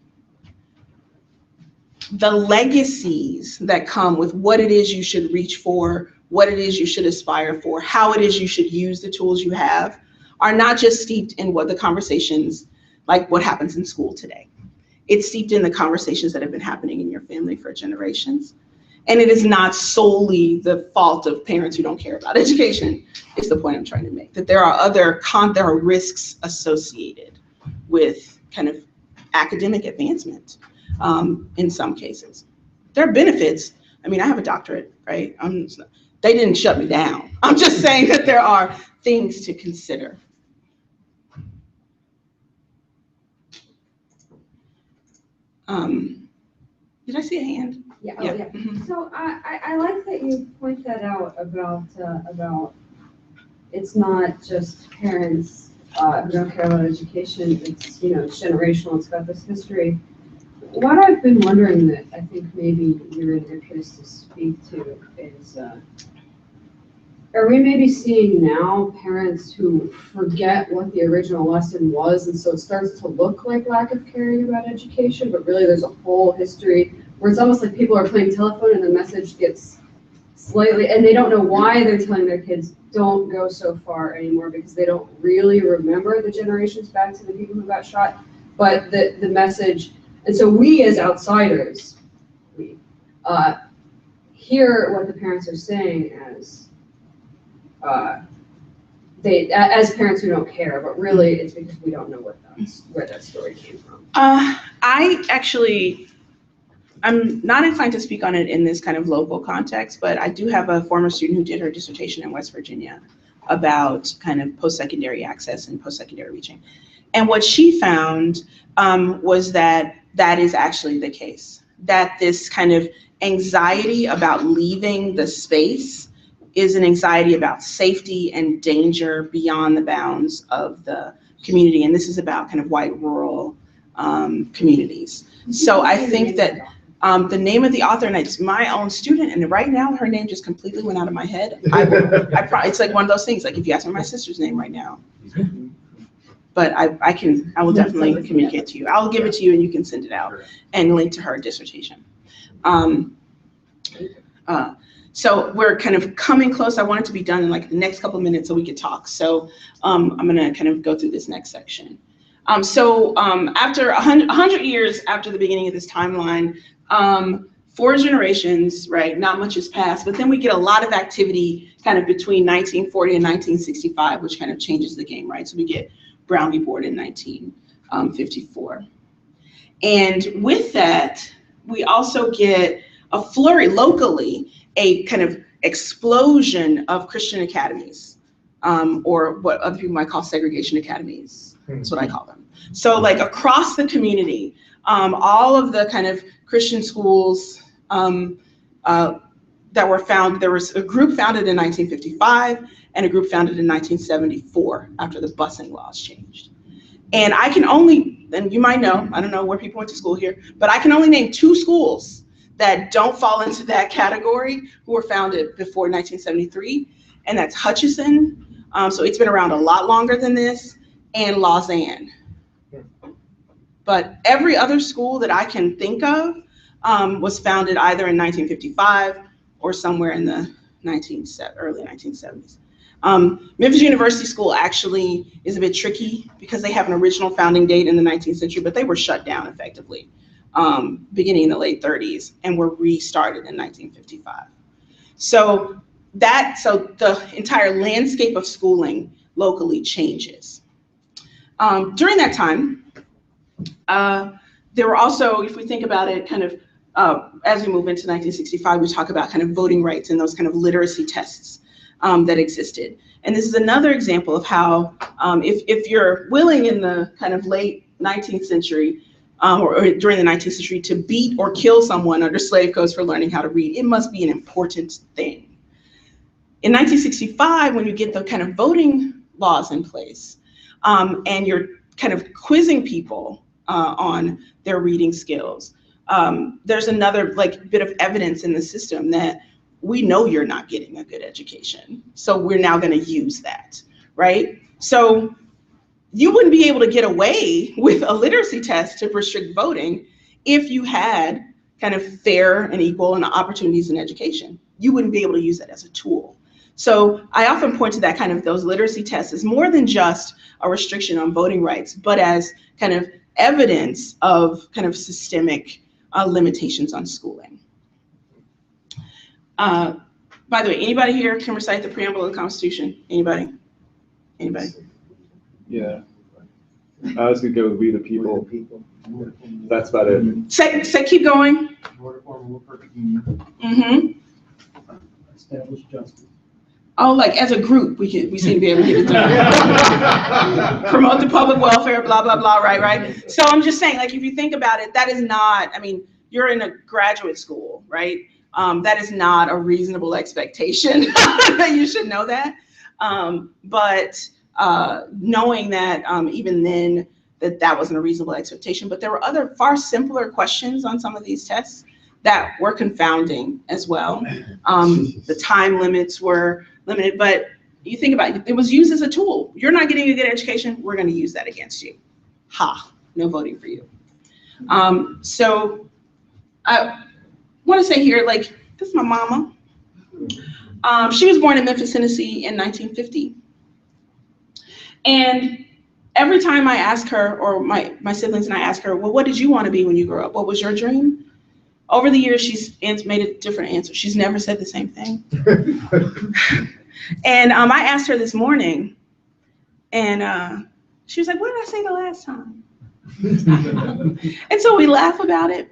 The legacies that come with what it is you should reach for, what it is you should aspire for, how it is you should use the tools you have, are not just steeped in what the conversations, like what happens in school today. It's steeped in the conversations that have been happening in your family for generations. And it is not solely the fault of parents who don't care about education, is the point I'm trying to make. That there are there are risks associated with kind of academic advancement in some cases. There are benefits. I mean, I have a doctorate, right? They didn't shut me down. I'm just saying that there are things to consider. Did I see a hand? Yeah, Yeah. oh, yeah. So I like that you point that out about it's not just parents who don't care about education, it's, it's generational, it's got this history. What I've been wondering that I think maybe you're in a good place to speak to is, are we maybe seeing now parents who forget what the original lesson was, and so it starts to look like lack of caring about education, but really there's a whole history where it's almost like people are playing telephone and the message gets slightly, and they don't know why they're telling their kids don't go so far anymore, because they don't really remember the generations back to the people who got shot, but the message, and so we as outsiders, we hear what the parents are saying as as parents who don't care, but really it's because we don't know where that story came from. I'm not inclined to speak on it in this kind of local context, but I do have a former student who did her dissertation in West Virginia about kind of post-secondary access and post-secondary reaching. And what she found was that is actually the case, that this kind of anxiety about leaving the space is an anxiety about safety and danger beyond the bounds of the community. And this is about kind of white rural communities. So I think that the name of the author, and it's my own student, and right now her name just completely went out of my head. It's like one of those things, like if you ask me my sister's name right now. But I will definitely communicate to you. I'll give it to you and you can send it out and link to her dissertation. So we're kind of coming close. I want it to be done in like the next couple of minutes so we could talk. So I'm gonna kind of go through this next section. After 100 years after the beginning of this timeline, 4 generations, right, not much has passed, but then we get a lot of activity kind of between 1940 and 1965, which kind of changes the game, right? So we get Brown v. Board in 1954. And with that, we also get a flurry locally, a kind of explosion of Christian academies, or what other people might call segregation academies. That's what I call them. So like across the community, all of the kind of Christian schools that were found. There was a group founded in 1955 and a group founded in 1974 after the busing laws changed. And I can only, and you might know, I don't know where people went to school here, but I can only name 2 schools that don't fall into that category who were founded before 1973, and that's Hutchinson. So it's been around a lot longer than this, and Lausanne. But every other school that I can think of was founded either in 1955 or somewhere in the early 1970s. Memphis University School actually is a bit tricky because they have an original founding date in the 19th century, but they were shut down effectively beginning in the late 30s and were restarted in 1955. So the entire landscape of schooling locally changes. During that time, there were also, if we think about it, kind of as we move into 1965, we talk about kind of voting rights and those kind of literacy tests that existed. And this is another example of how, if you're willing in the kind of late 19th century or during the 19th century to beat or kill someone under slave codes for learning how to read, it must be an important thing. In 1965, when you get the kind of voting laws in place and you're kind of quizzing people on their reading skills, there's another bit of evidence in the system that we know you're not getting a good education. So we're now going to use that, right? So you wouldn't be able to get away with a literacy test to restrict voting if you had kind of fair and equal and opportunities in education. You wouldn't be able to use that as a tool. So I often point to that kind of those literacy tests as more than just a restriction on voting rights, but as kind of evidence of kind of systemic limitations on schooling. By the way, anybody here can recite the preamble of the Constitution? Anybody? Anybody? Yeah. I was gonna go with "We the People." That's about it. Say keep going. Mm-hmm. Establish justice. Oh, like as a group, we seem to be able to get it done. Promote the public welfare, blah, blah, blah, right? So I'm just saying, like, if you think about it, that is not, I mean, you're in a graduate school, right? That is not a reasonable expectation. You should know that. But knowing that even then, that wasn't a reasonable expectation. But there were other far simpler questions on some of these tests that were confounding as well. The time limits were limited, but you think about it, it was used as a tool. You're not getting a good education, we're going to use that against you. Ha, no voting for you. So I want to say here, like, this is my mama. She was born in Memphis, Tennessee in 1950. And every time I ask her, or my siblings and I ask her, well, what did you want to be when you grow up? What was your dream? Over the years, she's made a different answer. She's never said the same thing. And I asked her this morning, and she was like, what did I say the last time? And so we laugh about it.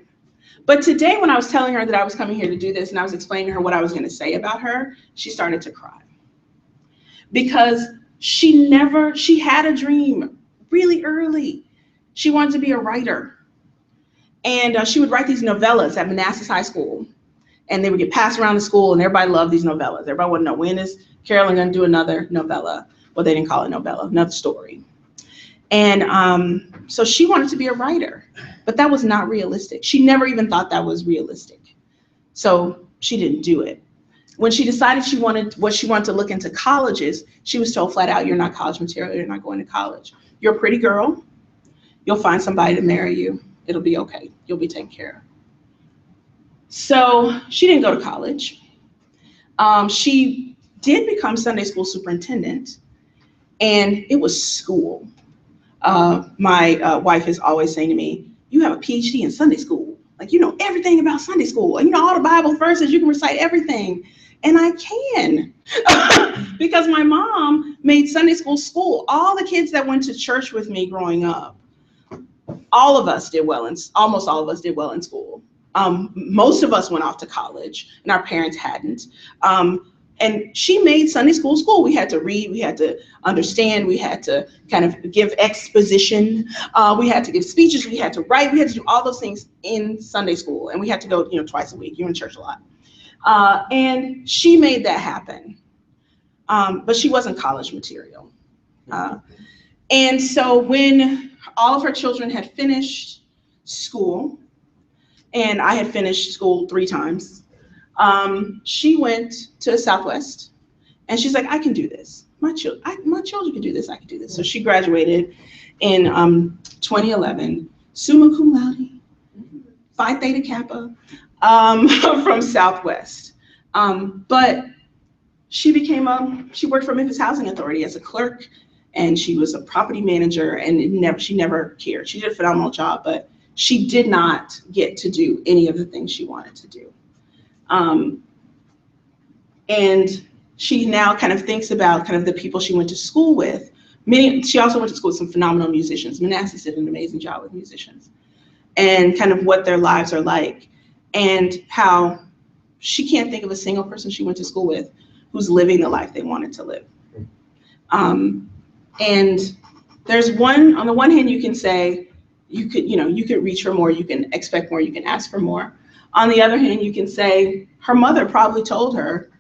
But today, when I was telling her that I was coming here to do this, and I was explaining to her what I was going to say about her, she started to cry. Because she had a dream really early. She wanted to be a writer. And she would write these novellas at Manassas High School. And they would get passed around the school, and everybody loved these novellas. Everybody wanted to know, when is Carolyn going to do another novella? Well, they didn't call it novella, another story. And so she wanted to be a writer, but that was not realistic. She never even thought that was realistic. So she didn't do it. When she decided she wanted to look into colleges, she was told flat out, you're not college material, you're not going to college. You're a pretty girl. You'll find somebody to marry you. It'll be okay. You'll be taken care of. So she didn't go to college. She did become Sunday school superintendent, and it was school. My wife is always saying to me, you have a PhD in Sunday school. Like, you know everything about Sunday school. And you know all the Bible verses, you can recite everything. And I can, because my mom made Sunday school. All the kids that went to church with me growing up, all of us did well, almost all of us did well in school. Most of us went off to college, and our parents hadn't. And she made Sunday school. We had to read, we had to understand, we had to kind of give exposition, we had to give speeches, we had to write, we had to do all those things in Sunday school, and we had to go, twice a week. You're in church a lot. And she made that happen. But she wasn't college material. And so when all of her children had finished school, and I had finished school 3 times, she went to Southwest, and she's like, I can do this. My children can do this, I can do this. So she graduated in 2011, summa cum laude, Phi Theta Kappa, from Southwest. But she worked for Memphis Housing Authority as a clerk, and she was a property manager, and she never cared. She did a phenomenal job, but she did not get to do any of the things she wanted to do. And she now kind of thinks about kind of the people she went to school with. She also went to school with some phenomenal musicians. Manassas did an amazing job with musicians, and kind of what their lives are like, and how she can't think of a single person she went to school with who's living the life they wanted to live. And there's on the one hand, you can say, you could reach for more, you can expect more, you can ask for more. On the other hand, you can say, her mother probably told her,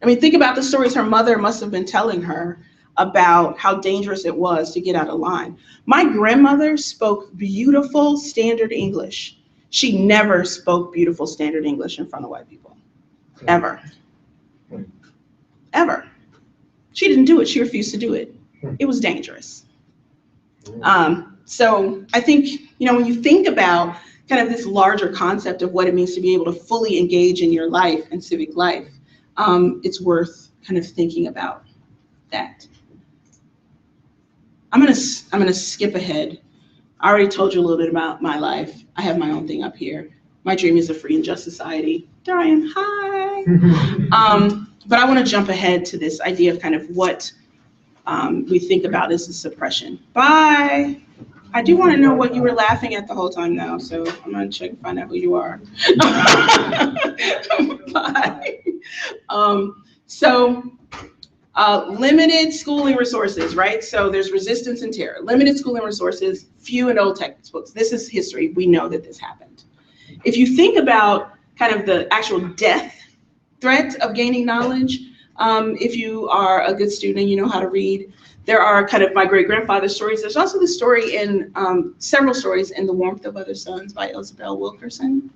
think about the stories her mother must have been telling her about how dangerous it was to get out of line. My grandmother spoke beautiful standard English. She never spoke beautiful standard English in front of white people, ever. Ever. She didn't do it, she refused to do it. It was dangerous. So I think, when you think about kind of this larger concept of what it means to be able to fully engage in your life and civic life, it's worth kind of thinking about that. I'm gonna skip ahead. I already told you a little bit about my life. I have my own thing up here. My dream is a free and just society. Adriane, hi. But I want to jump ahead to this idea of kind of what we think about as the suppression. Bye. I do want to know what you were laughing at the whole time now, so I'm going to check and find out who you are. Bye. Limited schooling resources, right? So there's resistance and terror. Limited schooling resources, few and old textbooks. This is history. We know that this happened. If you think about kind of the actual death threat of gaining knowledge, if you are a good student and you know how to read, there are kind of my great-grandfather's stories. There's also the story in, several stories in The Warmth of Other Suns by Isabel Wilkerson,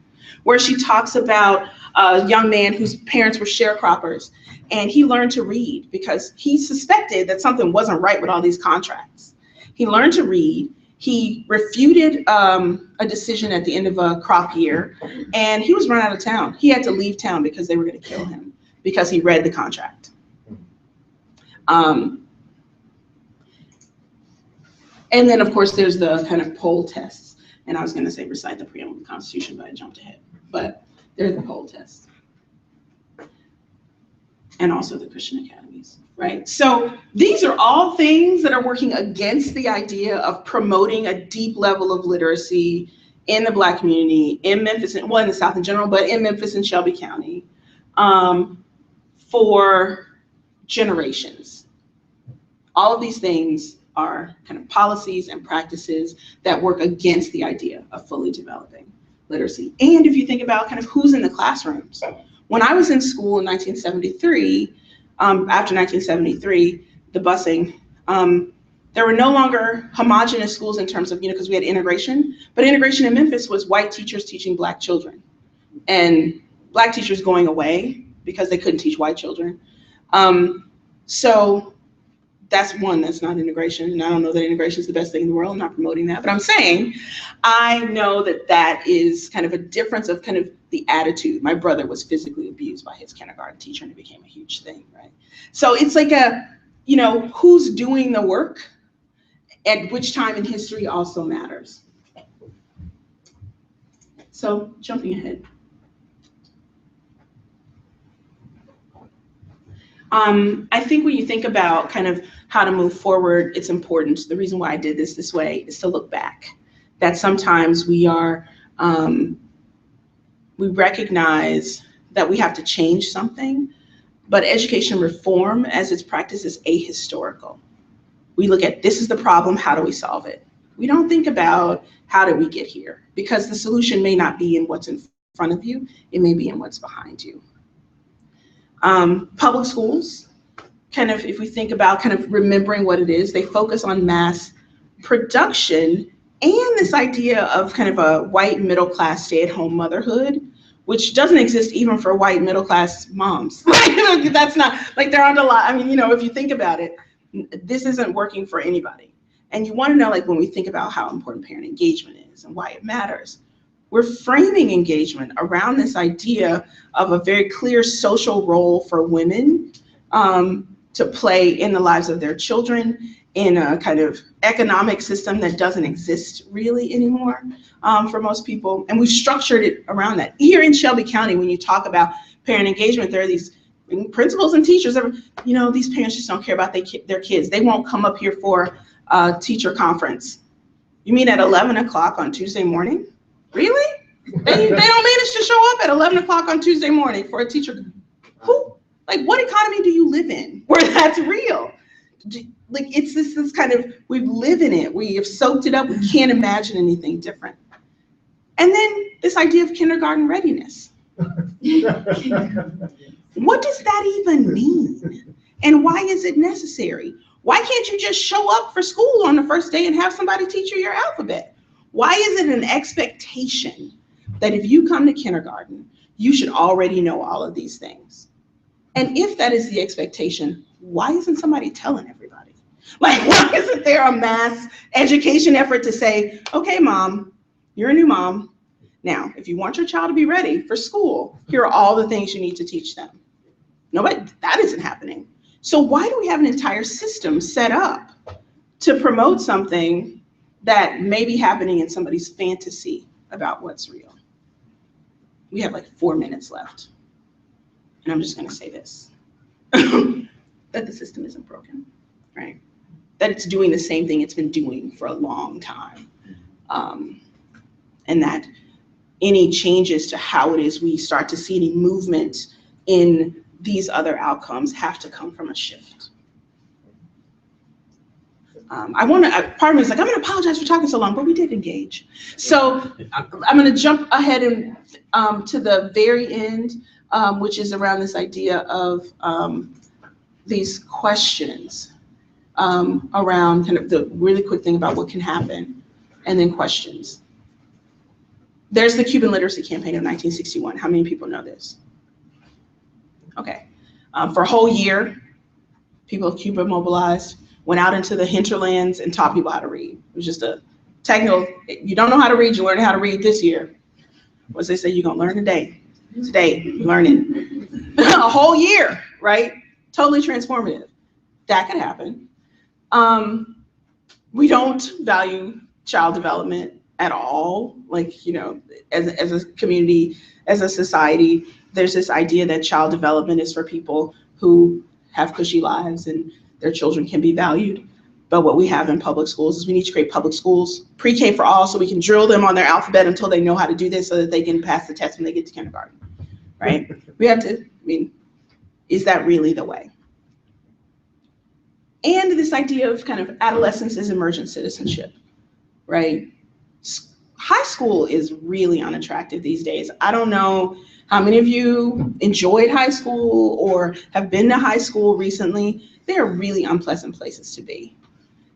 where she talks about a young man whose parents were sharecroppers, and he learned to read because he suspected that something wasn't right with all these contracts. He learned to read. He refuted a decision at the end of a crop year, and he was run out of town. He had to leave town because they were going to kill him because he read the contract. And then, of course, there's the kind of poll tests. And I was going to say recite the preamble of the Constitution, but I jumped ahead. But there's the poll tests. And also the Christian academies, right? So these are all things that are working against the idea of promoting a deep level of literacy in the Black community, in Memphis, well, in the South in general, but in Memphis and Shelby County for generations. All of these things are kind of policies and practices that work against the idea of fully developing literacy. And if you think about kind of who's in the classrooms, when I was in school in 1973, after 1973, the busing, there were no longer homogenous schools in terms of, because we had integration, but integration in Memphis was white teachers teaching Black children and Black teachers going away because they couldn't teach white children. So that's one, that's not integration. And I don't know that integration is the best thing in the world. I'm not promoting that, but I'm saying, I know that that is kind of a difference of kind of the attitude. My brother was physically abused by his kindergarten teacher and it became a huge thing, right? So it's like who's doing the work at which time in history also matters. So jumping ahead. I think when you think about kind of how to move forward, it's important. The reason why I did this way is to look back. That sometimes we recognize that we have to change something, but education reform as it's practiced is ahistorical. We look at, this is the problem, how do we solve it? We don't think about how did we get here, because the solution may not be in what's in front of you, it may be in what's behind you. Public schools, kind of, if we think about kind of remembering what it is, they focus on mass production and this idea of kind of a white middle-class stay-at-home motherhood, which doesn't exist even for white middle-class moms. That's not, like, there aren't a lot. I mean, if you think about it, this isn't working for anybody. And you want to know, like, when we think about how important parent engagement is and why it matters, we're framing engagement around this idea of a very clear social role for women to play in the lives of their children, in a kind of economic system that doesn't exist really anymore for most people. And we've structured it around that. Here in Shelby County, when you talk about parent engagement, there are these principals and teachers, these parents just don't care about their kids. They won't come up here for a teacher conference. You mean at 11 o'clock on Tuesday morning? Really? They don't manage to show up at 11 o'clock on Tuesday morning for a teacher. Who? Like, what economy do you live in where that's real? Like, it's this kind of, we live in it. We have soaked it up. We can't imagine anything different. And then this idea of kindergarten readiness. What does that even mean? And why is it necessary? Why can't you just show up for school on the first day and have somebody teach you your alphabet? Why is it an expectation that if you come to kindergarten, you should already know all of these things? And if that is the expectation, why isn't somebody telling everybody? Like, why isn't there a mass education effort to say, okay, mom, you're a new mom. Now, if you want your child to be ready for school, here are all the things you need to teach them. Nobody, that isn't happening. So why do we have an entire system set up to promote something that may be happening in somebody's fantasy about what's real? We have like 4 minutes left. And I'm just going to say this, that the system isn't broken, right? That it's doing the same thing it's been doing for a long time. And that any changes to how it is we start to see any movement in these other outcomes have to come from a shift. Part of me is like, I'm going to apologize for talking so long, but we did engage. So I'm going to jump ahead and to the very end, which is around this idea of these questions around kind of the really quick thing about what can happen, and then questions. There's the Cuban Literacy Campaign of 1961. How many people know this? Okay. For a whole year, people of Cuba mobilized, went out into the hinterlands and taught people how to read. It was just a technical, you don't know how to read, you learn how to read this year. What's they say, you're gonna learn today. Today, you're learning. A whole year, right? Totally transformative. That could happen. We don't value child development at all. Like, as a community, as a society, there's this idea that child development is for people who have cushy lives and their children can be valued. But what we have in public schools is we need to create public schools, pre-K for all, so we can drill them on their alphabet until they know how to do this so that they can pass the test when they get to kindergarten, right? We have to, is that really the way? And this idea of kind of adolescence as emergent citizenship, right? High school is really unattractive these days. I don't know how many of you enjoyed high school or have been to high school recently. They are really unpleasant places to be.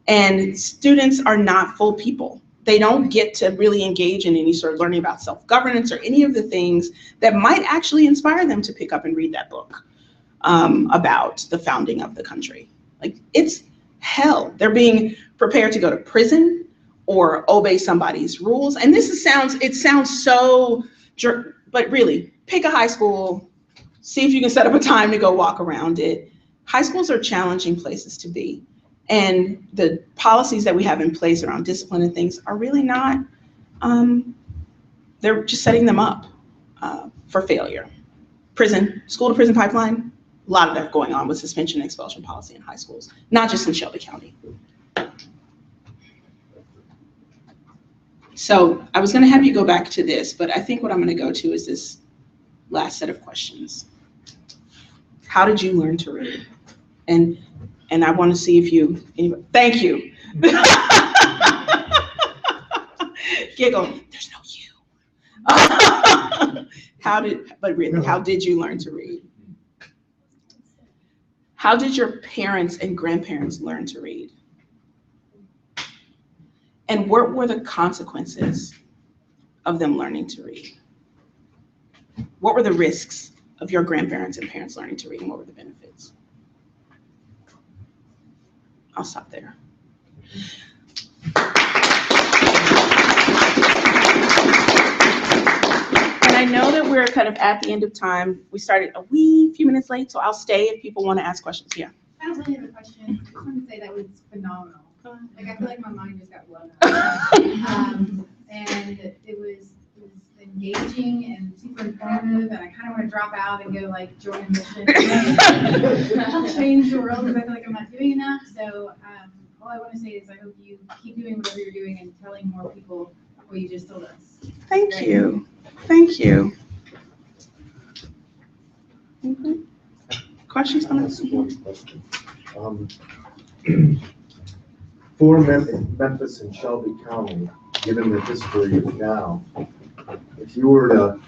And students are not full people. They don't get to really engage in any sort of learning about self-governance or any of the things that might actually inspire them to pick up and read that book about the founding of the country. Like, it's hell. They're being prepared to go to prison or obey somebody's rules. And it sounds so, but really, pick a high school, see if you can set up a time to go walk around it. High schools are challenging places to be. And the policies that we have in place around discipline and things are really not, they're just setting them up for failure. Prison, school to prison pipeline, a lot of that going on with suspension and expulsion policy in high schools, not just in Shelby County. So I was going to have you go back to this, but I think what I'm going to go to is this last set of questions. How did you learn to read? And I want to see if you, anyway, thank you. Giggle, there's no you. How did you learn to read? How did your parents and grandparents learn to read? And what were the consequences of them learning to read? What were the risks of your grandparents and parents learning to read, and what were the benefits? I'll stop there. And I know that we're kind of at the end of time. We started a few minutes late, so I'll stay if people want to ask questions. Yeah. I don't really have a question. I just want to say that was phenomenal. Like, I feel like my mind just got blown up. And it was engaging and super informative, and I kind of want to drop out and go like join a mission, change the world, because I feel like I'm not doing enough. So all I want to say is I hope you keep doing whatever you're doing and telling more people what you just told us. Thank you. Thank you. Mhm. Questions? I have one question. For Memphis and Shelby County, given the history of now, if you were to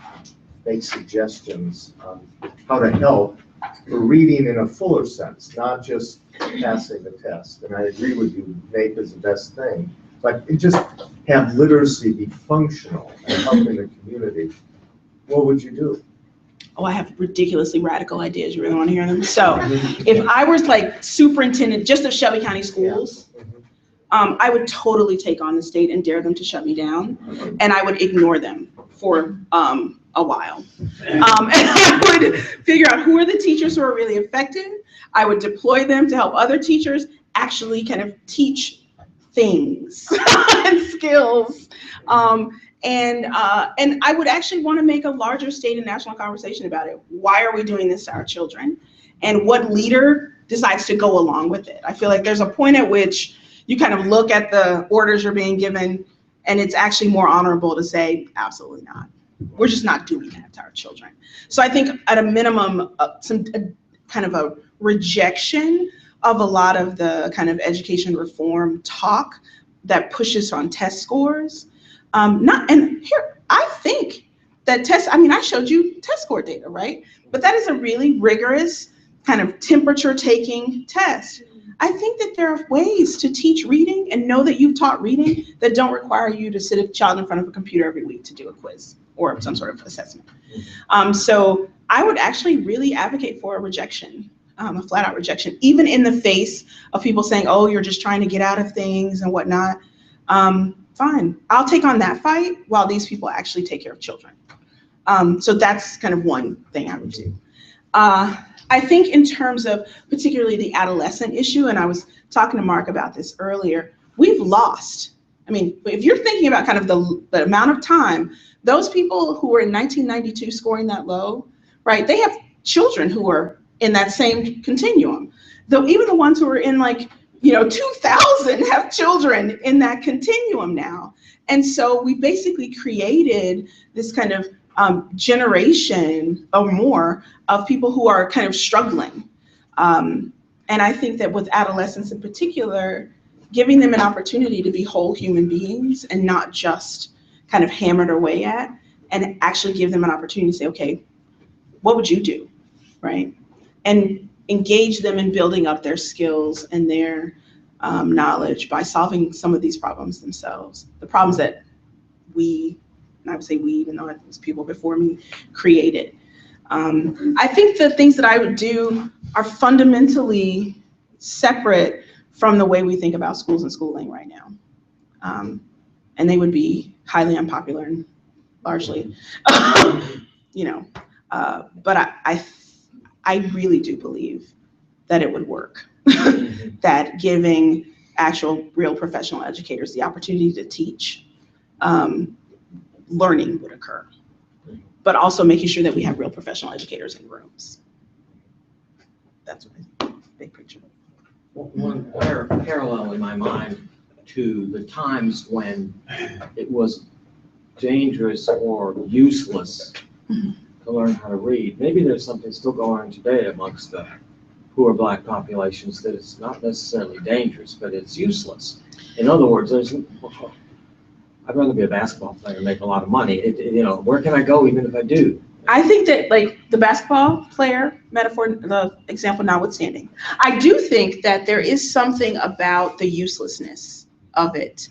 make suggestions on how to help for reading in a fuller sense, not just passing the test, and I agree with you, NAEP is the best thing, but just have literacy be functional and helping the community, what would you do? Oh, I have ridiculously radical ideas. You really want to hear them? So if I was like superintendent just of Shelby County schools, I would totally take on the state and dare them to shut me down, and I would ignore them for a while. And I would figure out who are the teachers who are really affected. I would deploy them to help other teachers actually kind of teach things and skills. And I would actually want to make a larger state and national conversation about it. Why are we doing this to our children? And what leader decides to go along with it? I feel like there's a point at which you kind of look at the orders you're being given, and it's actually more honorable to say, absolutely not. We're just not doing that to our children. So I think at a minimum, kind of a rejection of a lot of the kind of education reform talk that pushes on test scores. I think that I showed you test score data, right? But that is a really rigorous kind of temperature taking test. I think that there are ways to teach reading and know that you've taught reading that don't require you to sit a child in front of a computer every week to do a quiz or some sort of assessment. So I would actually really advocate for a rejection, a flat out rejection, even in the face of people saying, oh, you're just trying to get out of things and whatnot. Fine, I'll take on that fight while these people actually take care of children. So that's kind of one thing I would do. I think in terms of particularly the adolescent issue, and I was talking to Mark about this earlier, we've lost. I mean, if you're thinking about kind of the amount of time, those people who were in 1992 scoring that low, right, they have children who are in that same continuum. Though even the ones who are in 2000 have children in that continuum now. And so we basically created this kind of generation or more of people who are kind of struggling. And I think that with adolescents in particular, giving them an opportunity to be whole human beings and not just kind of hammered away at, and actually give them an opportunity to say, okay, what would you do, right? And engage them in building up their skills and their knowledge by solving some of these problems themselves. The problems that and I would say we, even though it was people before me, created. I think the things that I would do are fundamentally separate from the way we think about schools and schooling right now. And they would be highly unpopular and largely, but I really do believe that it would work, that giving actual real professional educators the opportunity to teach, learning would occur, but also making sure that we have real professional educators in rooms. That's what I think, big picture. One parallel in my mind to the times when it was dangerous or useless to learn how to read. Maybe there's something still going on today amongst the poor Black populations that it's not necessarily dangerous, but it's useless. In other words, I'd rather be a basketball player and make a lot of money. Where can I go even if I do? I think that the basketball player metaphor, the example notwithstanding, I do think that there is something about the uselessness of it.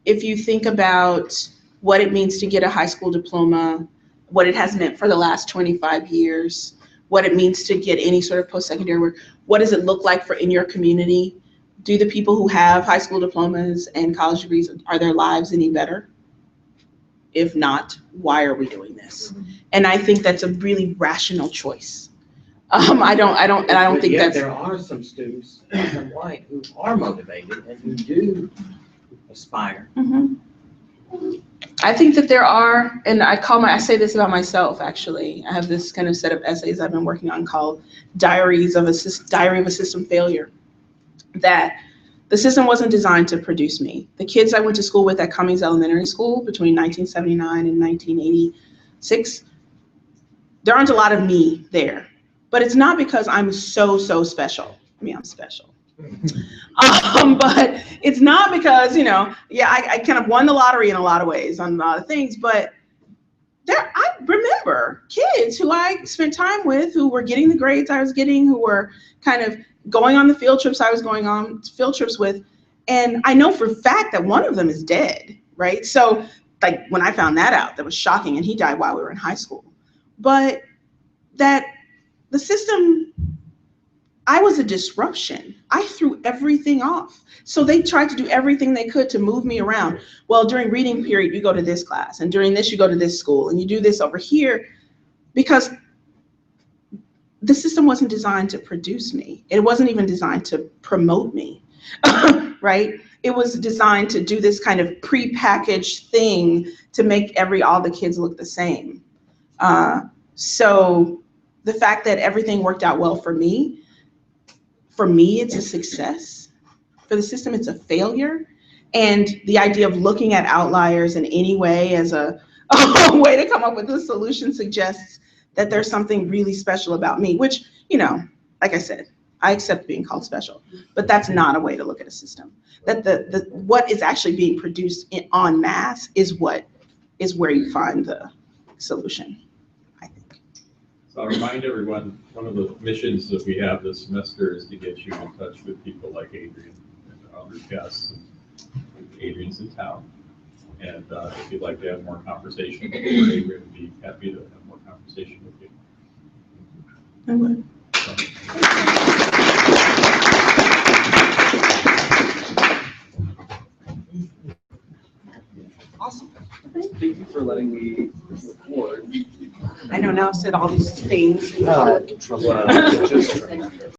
If you think about what it means to get a high school diploma, what it has meant for the last 25 years, what it means to get any sort of post-secondary work, what does it look like for in your community? Do the people who have high school diplomas and college degrees, are their lives any better? If not, why are we doing this? And I think that's a really rational choice. I don't think Yet that's. there are some students, black and white, who are motivated and who do aspire. Mhm. I think that there are, and I say this about myself, actually. I have this kind of set of essays I've been working on called Diary of a System Failure, that the system wasn't designed to produce me. The kids I went to school with at Cummings Elementary School between 1979 and 1986, there aren't a lot of me there, but it's not because I'm so special. I mean, I'm special. But it's not because, I kind of won the lottery in a lot of ways on a lot of things, but I remember kids who I spent time with who were getting the grades I was getting, who were kind of going on the field trips I was going on field trips with. And I know for a fact that one of them is dead, right? So like when I found that out, that was shocking, and he died while we were in high school. But that the system, I was a disruption. I threw everything off. So they tried to do everything they could to move me around. Well, during reading period, you go to this class, and during this, you go to this school, and you do this over here, because the system wasn't designed to produce me. It wasn't even designed to promote me, right? It was designed to do this kind of pre-packaged thing to make all the kids look the same. So the fact that everything worked out well for me, it's a success. For the system, it's a failure. And the idea of looking at outliers in any way as a way to come up with a solution suggests that there's something really special about me, which, like I said, I accept being called special, but that's not a way to look at a system. That what is actually being produced en masse is where you find the solution, I think. So I'll remind everyone, one of the missions that we have this semester is to get you in touch with people like Adriane and other guests. Adriane's in town. And if you'd like to have more conversation, Adriane would be happy to have more conversation with you. I would. Awesome. Thank you for letting me record. I know now I've said all these things. Well, just